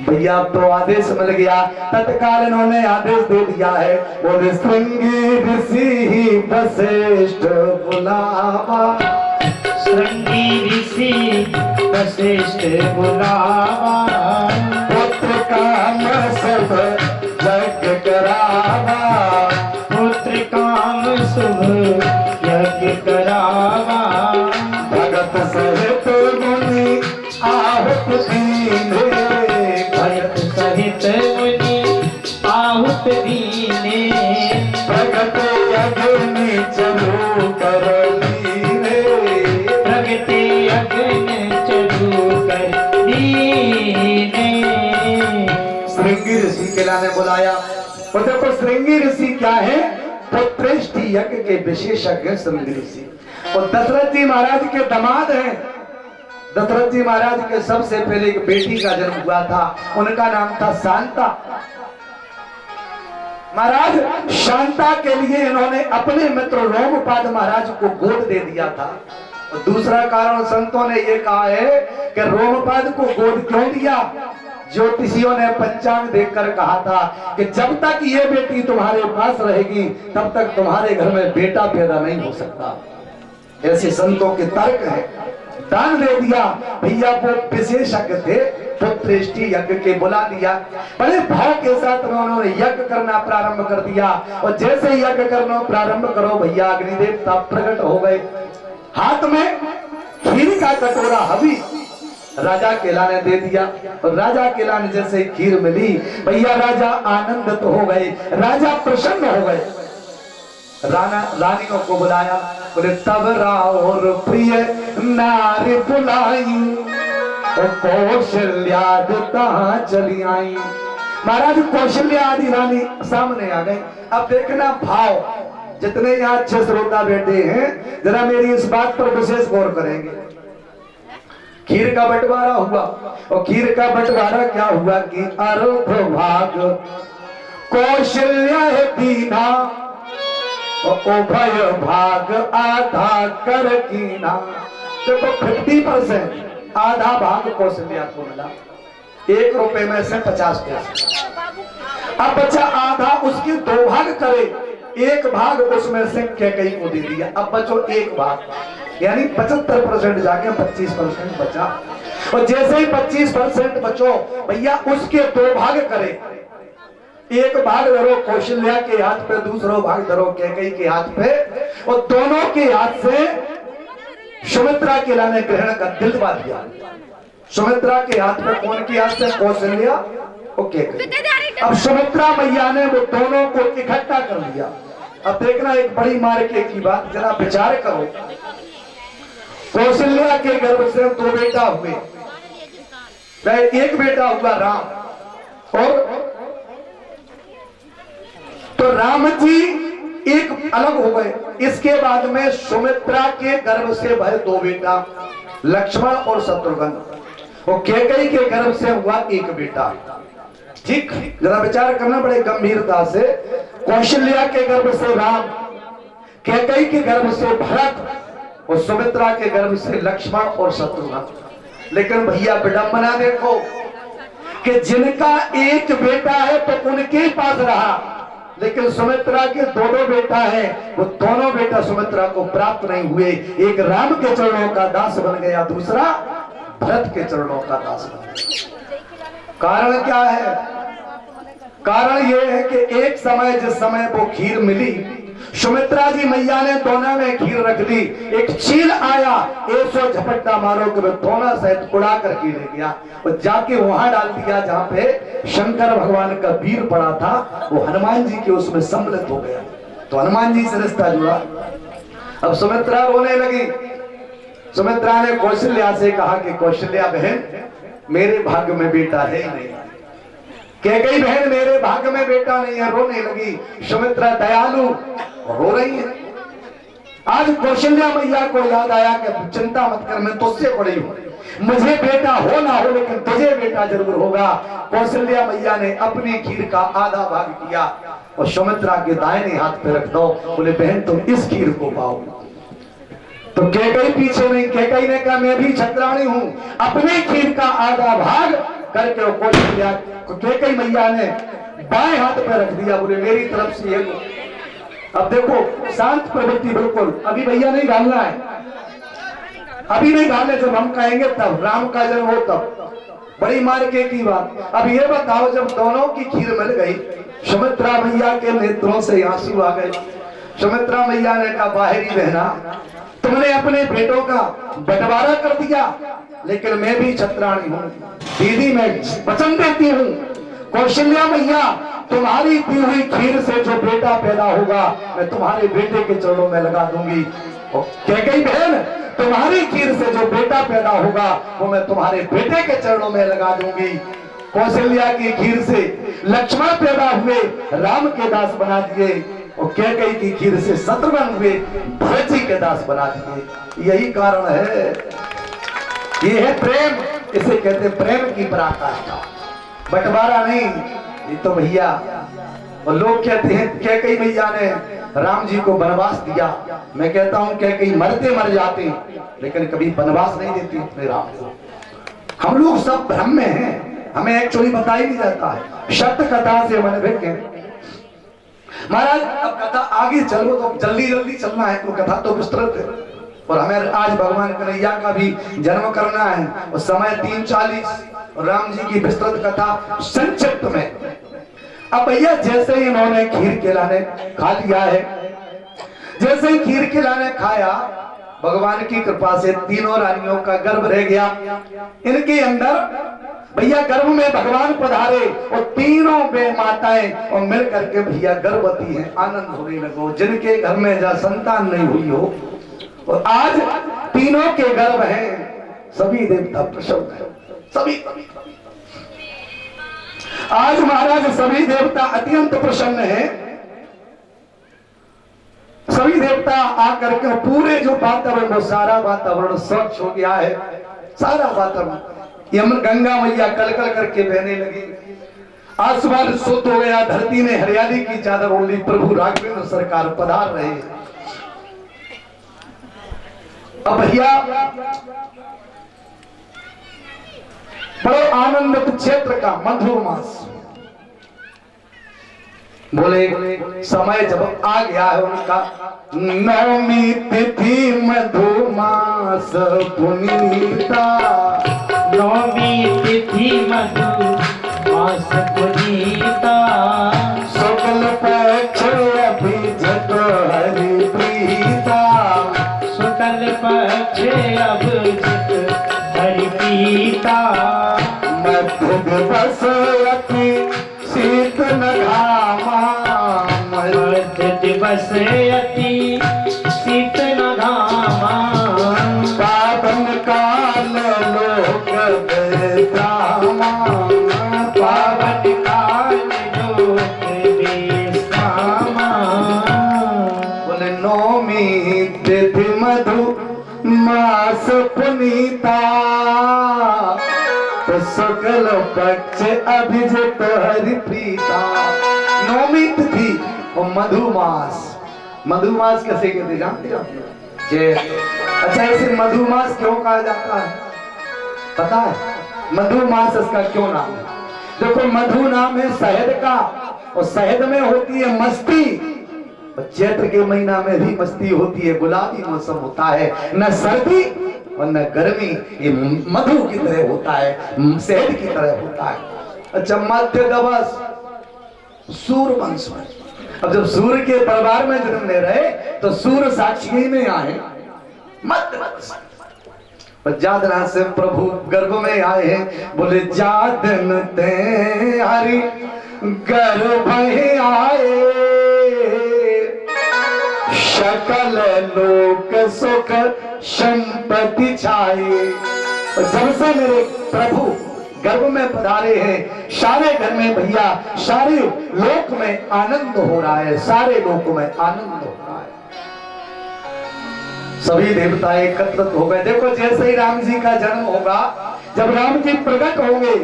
भैया अब तो आदेश मिल गया, तत्काल इन्होंने आदेश दे दिया है, बोले श्रृंगी ऋषि वशिष्ठ बुलावा, श्रृंगी ऋषि वशिष्ठ बुलावा, पुत्र काम सब यज्ञ करावा, पुत्र काम शुभ यज्ञ करावा, भगत सहित मुनि आहुत दीने, भगत सहित मुनि आहुत दीने, प्रगट अग्नि चलू कर लीने, प्रगति अग्नि चलू कर दीने। श्रृंगी ऋषि के लाने बुलाया। तो देखो श्रृंगी ऋषि क्या है? पुत्रेष्टि यज्ञ के विशेषज्ञ श्रृंगी ऋषि, और दशरथ जी महाराज के दामाद हैं। दशरथ जी महाराज के सबसे पहले एक बेटी का जन्म हुआ था, उनका नाम था शांता। महाराज शांता के लिए इन्होंने अपने मित्र रोमपाद महाराज को गोद दे दिया था। और दूसरा कारण संतों ने ये कहा है कि रोमपाद को गोद क्यों दिया? ज्योतिषियों ने पंचांग देखकर कहा था कि जब तक ये बेटी तुम्हारे पास रहेगी तब तक तुम्हारे घर में बेटा पैदा नहीं हो सकता। ऐसे संतों के तर्क है। दान दे दिया। भैया वो विशेषज्ञ थे, पुत्रेष्टि यज्ञ के बुला लिया। बड़े भाव के साथ उन्होंने यज्ञ करना प्रारंभ कर दिया। और जैसे यज्ञ करना प्रारंभ करो भैया अग्निदेवता प्रकट हो गए। हाथ में खीर का कटोरा हवी राजा केला ने दे दिया। और राजा केला ने जैसे खीर मिली भैया राजा आनंदित हो गए, राजा प्रसन्न हो गए। रानियों को बुलाया, बोले तब रावर प्रिय नारी बुलाई और कौशल्या तहाँ चली आई। महाराज कौशल्या आदि रानी सामने आ गई। अब देखना भाव, जितने यहाँ अच्छे श्रोता बैठे हैं जरा मेरी इस बात पर विशेष गौर करेंगे। खीर का बंटवारा हुआ और खीर का बंटवारा क्या हुआ कि अर्ध भाग कौशल्या दीना और उभय भाग आधा कर कीना। देखो 50% आधा भाग कौशल्या को मिला, 1 रुपए में से 50 पैसे। अब बच्चा आधा उसके 2 भाग करे, 1 भाग उसमें से कैकई को दे दिया। अब बचो 1 भाग, यानी 75% जाके 25% बचा। और जैसे ही 25% बचो भैया उसके 2 भाग करे, 1 भाग धरो कौशल्या के हाथ पे, दूसरा भाग धरो कैकई के हाथ पे, और दोनों के हाथ से सुमित्रा के लाने ग्रहण का दिलवा दिया। सुमित्रा के हाथ में, कौन के हाथ से? कौशल्या और कैकई। अब सुमित्रा मैया ने वो दोनों को इकट्ठा कर लिया। अब देखना एक बड़ी मार्के की बात, जरा विचार करो। कौशल्या के गर्भ से 2 बेटा हुए, एक बेटा हुआ राम, और तो राम जी एक अलग हो गए। इसके बाद में सुमित्रा के गर्भ से भय 2 बेटा, लक्ष्मण और शत्रुघ्न, और कैकई के गर्भ से हुआ 1 बेटा। ठीक, जरा विचार करना बड़े गंभीरता से। कौशल्या के गर्भ से राम, कैकई के गर्भ से भरत, और सुमित्रा के गर्भ से लक्ष्मण और शत्रुघ्न। लेकिन भैया विडंबना देखो कि जिनका 1 बेटा है तो उनके पास रहा, लेकिन सुमित्रा के 2 बेटा हैं, वो दोनों बेटा सुमित्रा को प्राप्त नहीं हुए। एक राम के चरणों का दास बन गया, दूसरा भरत के चरणों का दास बन गया। कारण क्या है? कारण ये है कि एक समय जिस समय वो खीर मिली, सुमित्रा जी मैया ने दोना में खीर रख दी, एक चील आया, 100 झपट्टा मारो कि दोना सहित उड़ा कर खीर ले गया और जाके वहां डाल दिया जहां पे शंकर भगवान का वीर पड़ा था। वो हनुमान जी के उसमें सम्मिलित हो गया, तो हनुमान जी से रिश्ता जुड़ा। अब सुमित्रा रोने लगी। सुमित्रा ने कौशल्या से कहा कि कौशल्या बहन, मेरे भाग्य में बेटा है ही नहीं। कैकई बहन, मेरे भाग्य में बेटा नहीं है। रोने लगी। सुमित्रा दयालु रो रही है। आज कौशल्या मैया को याद आया कि चिंता मत कर, मैं तुझसे बड़ी हूं, मुझे बेटा हो ना हो लेकिन तुझे बेटा जरूर होगा। कौशल्या मैया ने अपनी खीर का आधा भाग किया और सुमित्रा के दाहिने हाथ पे रख दो। बोले बहन तुम इस खीर को पाओ। तो कैकई पीछे नहीं, कैकई ने कहा मैं भी छत्राणी हूं, अपनी खीर का आधा भाग करके कौशल्या कैकई मैया ने बाएं हाथ पे रख दिया। बोले मेरी तरफ से ये। अब देखो शांत प्रवृत्ति बिल्कुल, अभी भैया नहीं घालना है, अभी नहीं घालने, जब हम कहेंगे तब, राम का जन्म हो तब। बड़ी मार्के की बात। अब ये बताओ, जब दोनों की खीर मिल गई, सुमित्रा मैया के नेत्रों से आंसू आ गए। सुमित्रा मैया ने कहा बाहरी बहना, तुमने अपने बेटों का बंटवारा कर दिया, लेकिन मैं भी छत्राणी हूं। दीदी मैं वचन देती हूं, कौशल्या मैया तुम्हारी दी हुई खीर से जो बेटा पैदा होगा मैं तुम्हारे बेटे के चरणों में लगा दूंगी। और कैकई बहन, तुम्हारी खीर से जो बेटा पैदा होगा वो मैं तुम्हारे बेटे के चरणों में लगा दूंगी। कौशल्या की खीर से लक्ष्मण पैदा हुए, राम के दास बना दिए, और कैकई की खीर से शत्रुघ्न हुए, भरत जी के दास बना दिए। यही कारण है, ये है प्रेम, इसे कहते प्रेम की पराकाष्ठा, बंटवारा नहीं। ये तो भैया, और लोग कहते हैं कैकई मैया ने राम जी को वनवास दिया। मैं कहता हूं कैकई मरते मर जाते, लेकिन कभी वनवास नहीं देती अपने राम को। हम लोग सब भ्रम में हैं, हमें एक्चुअली बता ही नहीं जाता है। सत्य कथा से मन भेंगे महाराज। अब कथा आगे चलो तो जल्दी जल्दी चलना है, तो कथा तो विस्तृत है, और हमें आज भगवान कन्हैया का भी जन्म करना है, और समय 3:40, राम जी की विस्तृत कथा संक्षिप्त में। अब भैया जैसे ही इन्होंने खीर खिलाने खा लिया है, जैसे ही खीर खिलाने खाया, भगवान की कृपा से तीनों रानियों का गर्भ रह गया। इनके अंदर भैया गर्भ में भगवान पधारे, और तीनों बे माताएं और मिल करके भैया गर्भवती हैं, आनंद होने लगो। जिनके घर में जहाँ संतान नहीं हुई हो, और आज तीनों के गर्भ हैं, सभी देवता प्रसन्न है, सभी। आज महाराज सभी देवता अत्यंत प्रसन्न हैं। सभी देवता आकर के पूरे जो वातावरण, वो सारा वातावरण स्वच्छ हो गया है। सारा वातावरण यमुना गंगा मैया कलकल करके बहने लगी, आसमान शुद्ध हो गया, धरती ने हरियाली की चादर ओढ़ ली। प्रभु राघवेंद्र सरकार पधार रहे। अब भैया बड़े आनंदित क्षेत्र का मधुर मास, बोले समय जब आ गया है उनका, नवमी तिथि मधुमास पुनीता, नवमी तिथि मधुमास पुनीता, शुक्ल पक्ष अभिजित हरि प्रीता, शुक्ल पक्ष अभिजित हरि प्रीता, मध्य दिवस अति शीत न घामा, मध्य दिवस अति शीत न घामा, पावन काल लोक विश्रामा, पावन काल लोक विश्रामा। बोले नौमी तिथि मधु मास पुनीता, तो शुक्ल पक्ष अभिजित हरि प्रीता। नौमी तिथि और मधुमास, मधुमास कैसे कहते जानते हो जे? अच्छा, इसे मधुमास क्यों कहा जाता है पता है? मधुमास इसका क्यों नाम है? देखो, मधु नाम है शहद का, और शहद में होती है मस्ती, और चैत्र के महीना में भी मस्ती होती है। गुलाबी मौसम होता है, न सर्दी और न गर्मी, ये मधु की तरह होता है, शहद की तरह होता है। अच्छा, मध्य दिवस सूर्य वंश में, अब जब सूर्य के परिवार में जन्म ले रहे तो सूर्य साक्षी में आए मध्य वंश। जादना से प्रभु गर्भ में आए हैं, बोले जादन ते हरि गर्भ आए, सकल लोक सुख संपत्ति छाए। जब से मेरे प्रभु गर्भ में पधारे हैं, सारे घर में भैया, सारे लोक में आनंद हो रहा है, सारे लोक में आनंद हो रहा है। सभी देवता एकत्रित हो गए। देखो, जैसे ही राम जी का जन्म होगा, जब राम जी प्रकट होंगे,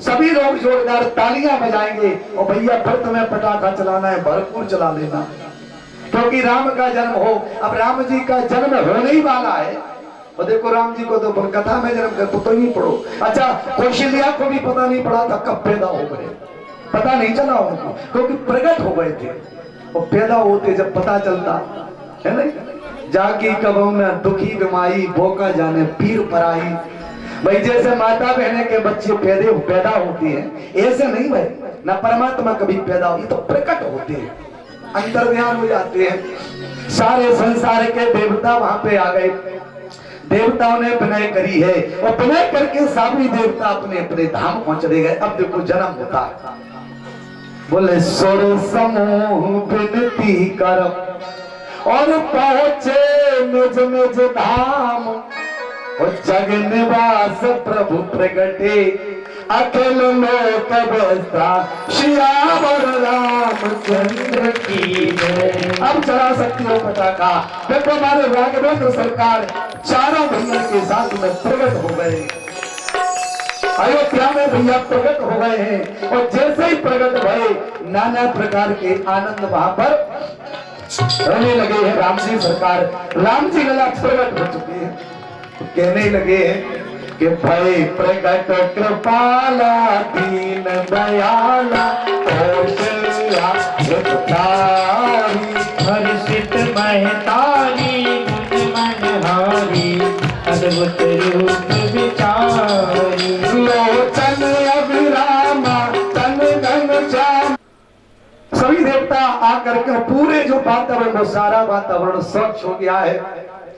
सभी लोग जोरदार तालियां बजाएंगे, और भैया फिर तुम्हें पटाखा चलाना है, भरपूर चला लेना, क्योंकि राम का जन्म हो। अब राम जी का जन्म होने ही वाला है। और देखो, राम जी को तो कथा में जन्म कर तो नहीं पढ़ो। अच्छा, कौशल्या को भी पता नहीं पड़ा था कब पैदा हो गए, पता नहीं चला उनको, क्योंकि प्रकट हो गए थे। और पैदा होते जब पता चलता है नहीं, जाकी कब में दुखी बिमाई बोका जाने पीर पराई। भाई, जैसे माता बहने के बच्चे पैदा होते हैं, ऐसे नहीं भाई, ना परमात्मा कभी पैदा हो, ये तो प्रकट होते हैं, अंतर्ध्यान हो जाते हैं। सारे संसार के देवता वहां पे आ गए, देवताओं ने विनय करी है, और विनय करके सभी देवता अपने अपने धाम पहुंच गए। अब देखो जन्म होता है, बोले सुर समूह विनती कर, और पहुंचे निज निज धाम, और जग निवास प्रभु प्रगटे, अखिल लोक बसता श्यावर रामचंद्र की जय। अब चला सकती हो पटाखा। देखो, हमारे राघवेंद्र सरकार चारों भैया के साथ में प्रकट हो गए, अयोध्या में भैया प्रकट हो गए हैं। और जैसे ही प्रकट भये, नाना प्रकार के आनंद वहां पर रहने लगे हैं। राम जी सरकार, राम जी लला प्रकट हो चुके हैं, कहने लगे हैं कि भय प्रकट कृपाला दीन दयाला, हर्षित महतारी गुण मनहारी, अद्भुत रूप विचारी, लोचन अभिरामा तन घन श्याम। सभी देवता आकर के पूरे जो वातावरण, वो सारा वातावरण स्वच्छ हो गया है।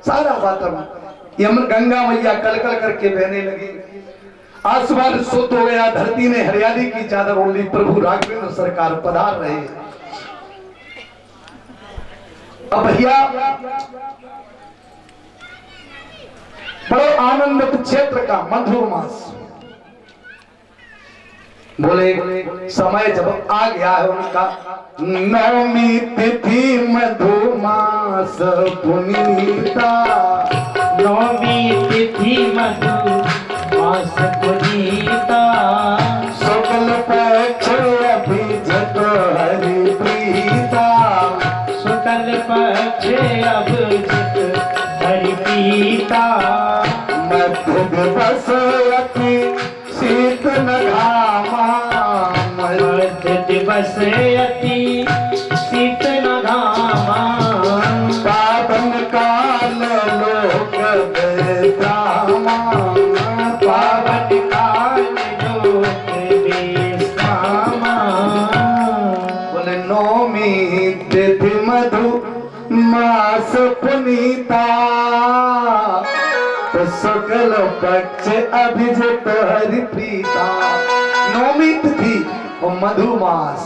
सारा वातावरण यमुना गंगा मैया कलकल करके बहने लगी, आसमान शुद्ध हो गया, धरती ने हरियाली की चादर ओढ़ ली। प्रभु राघवेंद्र सरकार पधार रहे। अब भैया बड़े आनंदित क्षेत्र का मधुर मास, बोले समय जब आ गया है उनका, नवमी तिथि मधुमास पुनीता, नौमी तिथि मधु मास पुनीता शुक्ल पक्ष अभिजित हरि प्रीता शुक्ल पक्ष अभिजित हरि प्रीता मध्य दिवस अति शीत न घामा मध्य दिवस अति शीत न घामा पावन काल लोक विश्रामा पावन काल लोक विश्रामा बोले नौमी तिथि मधु मास पुनीता तो शुक्ल पक्ष अभिजित हरि प्रीता। नौमी तिथि और मधुमास।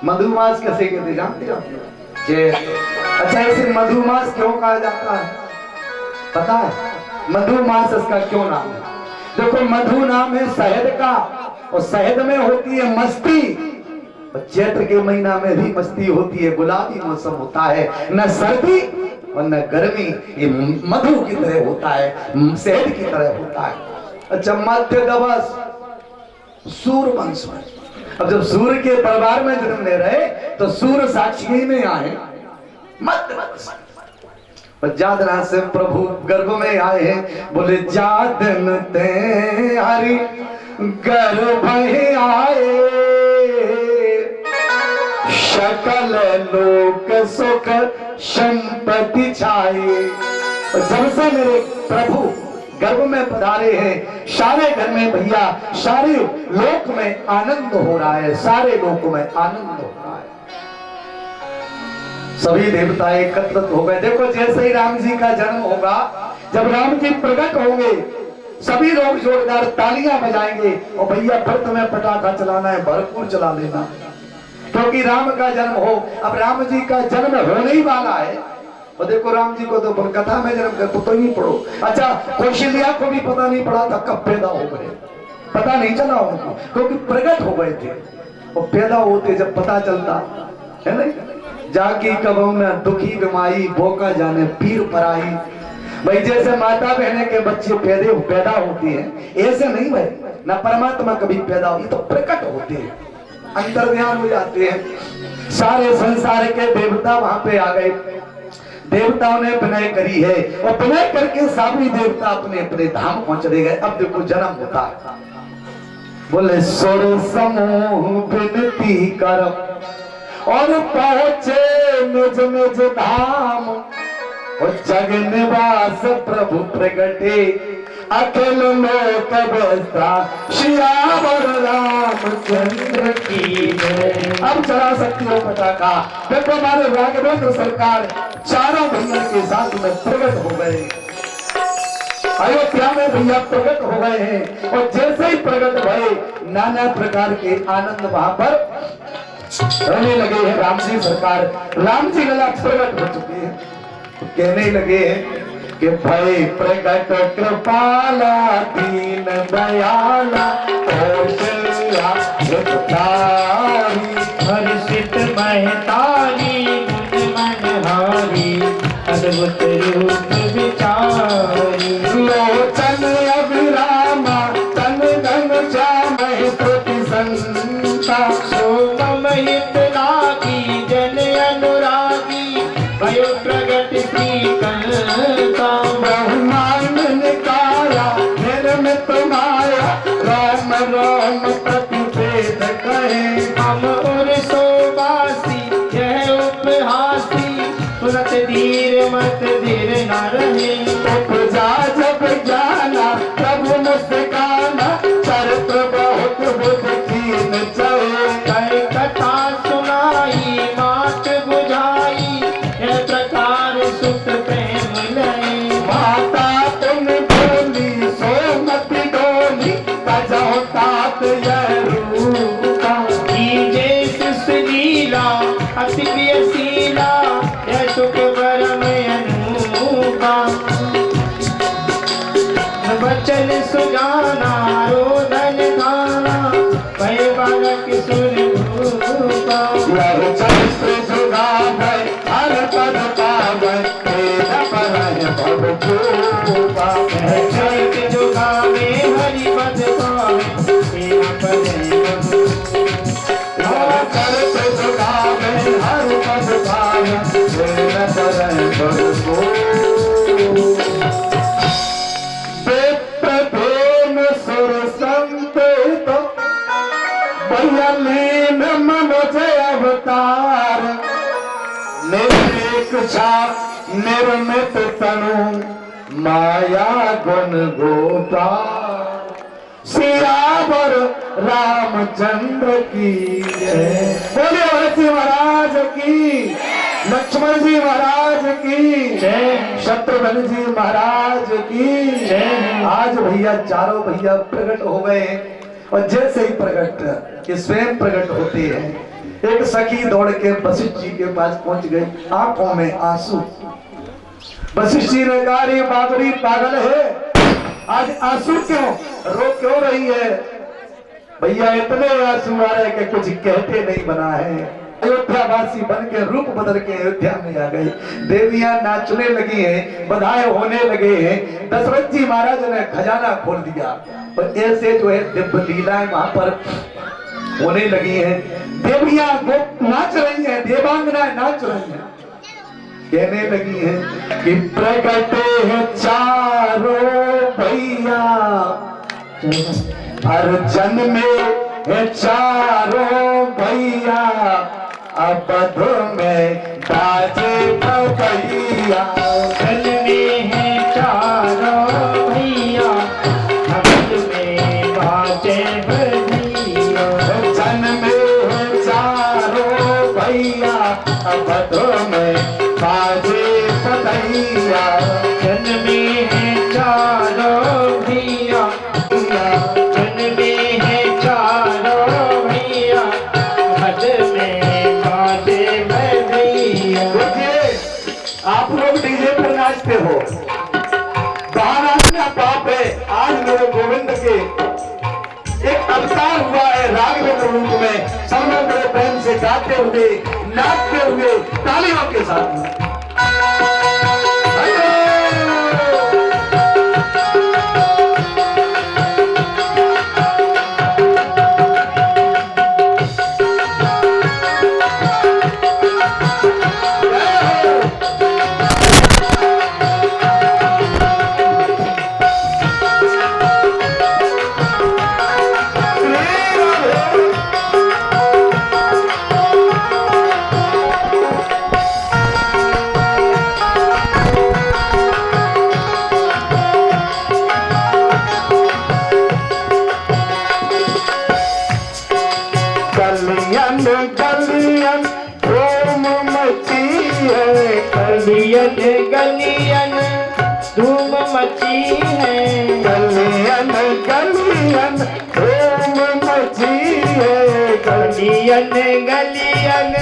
मधुमास कैसे कहते जानते हो? अच्छा इसे मधुमास क्यों कहा जाता है पता है? मधुमास इसका क्यों नाम है? देखो मधु नाम है शहद का और शहद में होती है मस्ती। चैत्र के महीना में भी मस्ती होती है, गुलाबी मौसम होता है, न सर्दी और न गर्मी, ये मधु की तरह होता है, शहद की तरह होता है। अच्छा मध्य दिवस सूर्य वंश में, अब जब सूर्य के परिवार में जन्म ले रहे तो सूर्य साक्षी में आए मध्य वंश। जादरा से प्रभु गर्भ में आए हैं, बोले जादन ते हरि गर्भ आए सकल लोक सुख संपत्ति छाए। जब से मेरे प्रभु गर्भ में पधारे हैं सारे घर में भैया सारे लोक में आनंद हो रहा है, सारे लोक में आनंद हो रहा है। सभी देवता एकत्रित हो गए। देखो जैसे ही राम जी का जन्म होगा, जब राम जी प्रकट होंगे सभी लोग जोरदार तालियां बजाएंगे और भैया फिर तुम्हें पटाखा चलाना है, भरपूर चला लेना, क्योंकि राम का जन्म हो। अब राम जी का जन्म होने ही वाला है। और देखो राम जी को तो कथा में जन्म कर तो नहीं पढ़ो। अच्छा कौशल्या को भी पता नहीं पड़ा था कब पैदा हो गए, पता नहीं चला उनको, क्योंकि प्रकट हो गए थे। और पैदा होते जब पता चलता है ना, जाकी कबों में दुखी बिमाई बोका जाने पीर पराई। भाई जैसे माता बहने के बच्चे पैदा होते हैं ऐसे नहीं भाई, ना परमात्मा कभी पैदा हो, तो प्रकट होते हैं, अंतर्ध्यान हो जाते हैं। सारे संसार के देवता वहां पे आ गए, देवताओं ने विनय करी है और विनय करके सभी देवता अपने अपने धाम पहुंच गए। अब देखो जन्म होता है, बोले सुर समूह विनती कर और पहुंचे निज निज धाम और जग निवास प्रभु प्रगटे अखिल लोक बसा श्यावर रामचंद्र की जय। अब चला सकती हो पटाखा। देखो हमारे राघवेंद्र सरकार चारों भैया के साथ में प्रकट हो गए, अयोध्या में भैया प्रकट हो गए हैं। और जैसे ही प्रकट भये नाना प्रकार के आनंद वहां पर रहने लगे हैं। राम जी सरकार, राम जी लला प्रकट हो चुके हैं, कहने लगे हैं कि भय प्रकट कृपाला दीन दयाला कौशल्या हर्षित महतारी मुझ मनहारी अद्भुत रूप विचारी लोचन अभिरामा तन धन श्यामहि प्रति संता सोम हित लागी जन अनुरागी भयो प्रगट श्रीकंता ब्रह्मांड निकाया निर्मित माया राम राम प्रतिवेद कहे हम उर सोबासी यह उपहासी तुरंत धीर मत धीर न रहे उपजा जब जाना प्रभु मुस्काना चरित्र बहुत बुद्धिहीन चले कई कथा सुनाई मात बुझाई यह प्रकार सुख प्रेम लय माता तुम बोली सोमति डोली बजाओ तात यह रूपा कीजे सुशीला अति प्रियशीला यह सुख परम अनूपा वचन सुजाना रोदन गाना भय बालक सुर एक छा निर्मित तनु माया गुण गोपाल सियावर रामचंद्र की जय। बोले भरत जी महाराज की, लक्ष्मण जी महाराज की जय, शत्रुघ्न जी महाराज की जय। आज भैया चारों भैया प्रकट हो गए और जैसे ही प्रकट ये स्वयं प्रकट होते हैं, एक सखी दौड़ के वशिष्ठ जी के पास पहुंच गई, आंखों में आंसू। वशिष्ठ जी ने कहा रे बाबरी पागल है, आज आंसू क्यों, रो क्यों रही है? भैया इतने आंसू आ रहे कि कुछ कहते नहीं बना है। अयोध्यावासी बन के रूप बदल के अयोध्या में आ गए, देवियां नाचने लगी हैं, बधाई होने लगे हैं। दशरथ जी महाराज ने खजाना खोल दिया और ऐसे जो है दिव्य लीलाएं वहां पर होने लगी हैं। देवियां नाच रही हैं, देवांगनाएं नाच रही हैं, कहने लगी हैं कि प्रकट है चारों भैया हर जन में है चारों भैया, अवध में बाजे भैया। जन में है चारों भैया, अवध में बाजे भैया। जन में है चारों भैया, अवध में बाजे भैया। जन में है चारों भैया, जन में है चारों भैया, अवध में बाजे भैया। देखिए आप लोग डीजे पर नाचते हो, बाहर नाचना पाप है। आज मेरे गोविंद के एक अवतार हुआ है राघवेंद्र रूप में, सब लोग बड़े प्रेम से गाते हुए नाचते हुए तालियों के साथ। गलियन धूम मची है, गलियन गलियन धूम मची है। गलियन गलियन धूम मची है। गलियन गलियन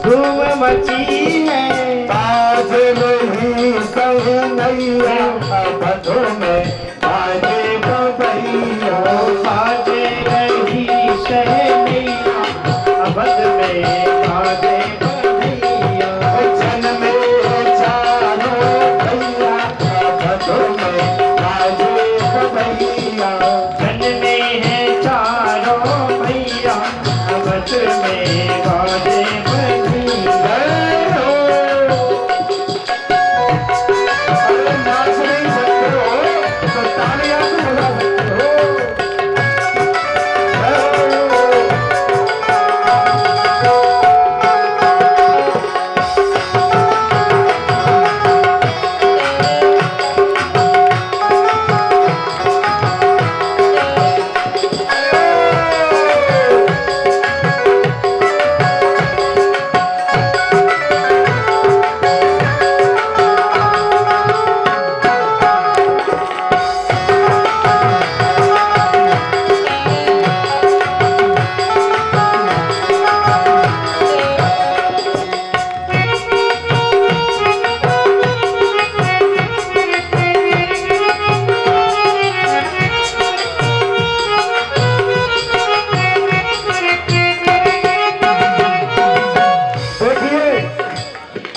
धूम मची है। ताज नहीं कहीं नैया, अवध में बाजे भैया। बाजे नहीं सहनिया, अवध में बाजे भैया। जन में चारों भैया, अवध में बाजे भैया। जन में है चारों भैया, अवध में बाजे भैया। अरे नाच नहीं सकते हो तो तालियां तो बजा सकते हो।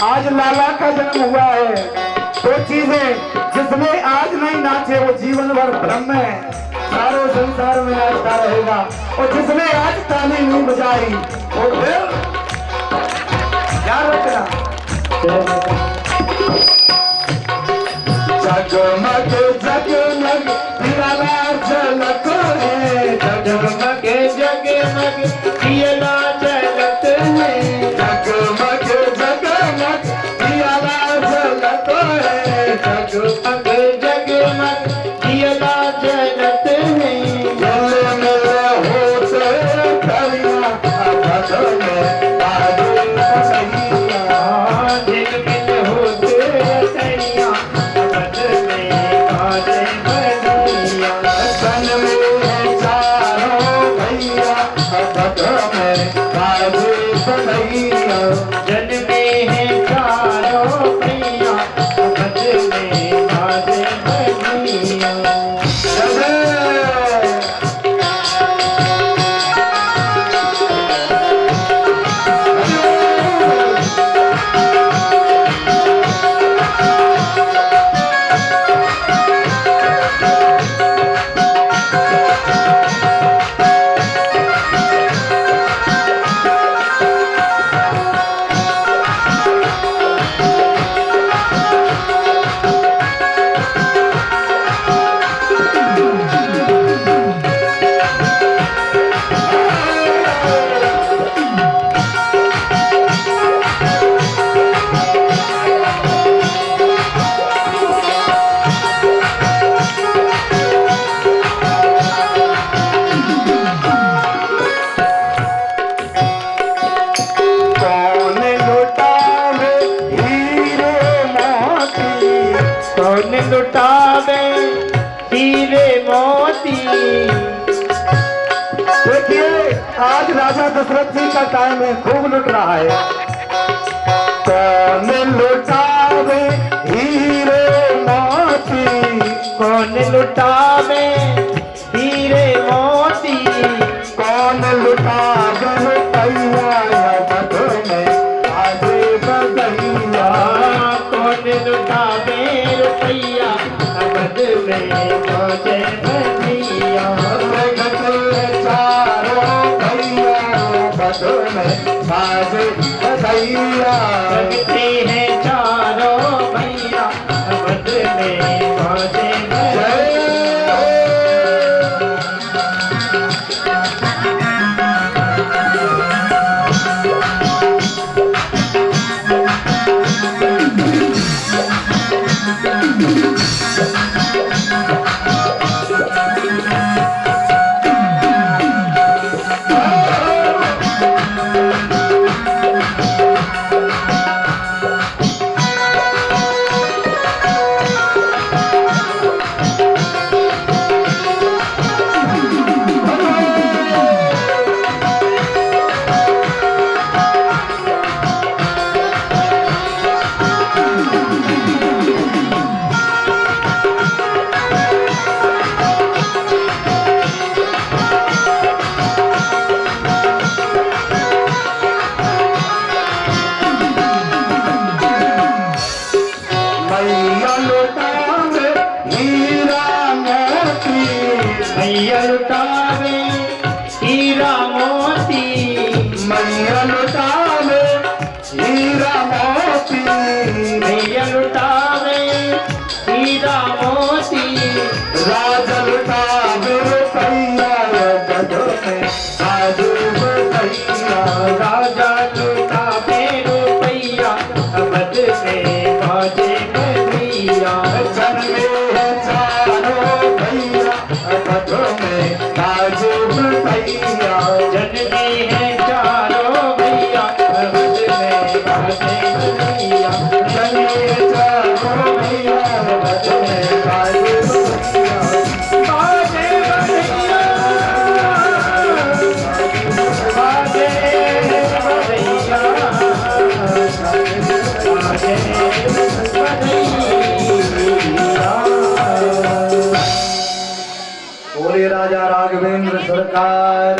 आज लाला का जन्म हुआ है, दो चीजें जिसने आज नहीं नाचे वो जीवन भर ब्रह्म है, सारों संसार में नाचता रहेगा। और जिसने आज ताली नहीं बजाई वो फिर याद रखना। जगमग जगमग दियाला जलत है, जगमग जगमग दियला जलत है। जगमग जगमग कौन लुटावे हीरे मोती। देखिए आज राजा दशरथ जी का टाइम है, खूब लुट रहा है। कौन लुटावे हीरे मोती, कौन लुटावे हीरे मोती। कौन लुटावे रुपया बधो में आजे बधैया। कौन लुटावे रुपया अवध में पहुँचे बधिया। चारों भैया बधो में आजे बधैया। लगते हैं चारों भैया अवध में पहुँचे बधिया। मैया लुटावे हीरा मोती। मैया लुटावे हीरा मोती। मैया लुटावे हीरा मोती। राजा लुटावे रुपया बधो में आजे बधैया। राजा लुटावे रुपया अवध में पहुँचे बधिया। जन्मे है चारों भैया बधो में आजे बधैया। जन्मे हैं चारों भैया अवध में पहुँचे बधिया। जन्मे चारों भैया बधो में आजे बधैया। पहुँचे बधिया। पहुँचे बधिया। पहुँचे बधिया। बोले राजा राघवेंद्र सरकार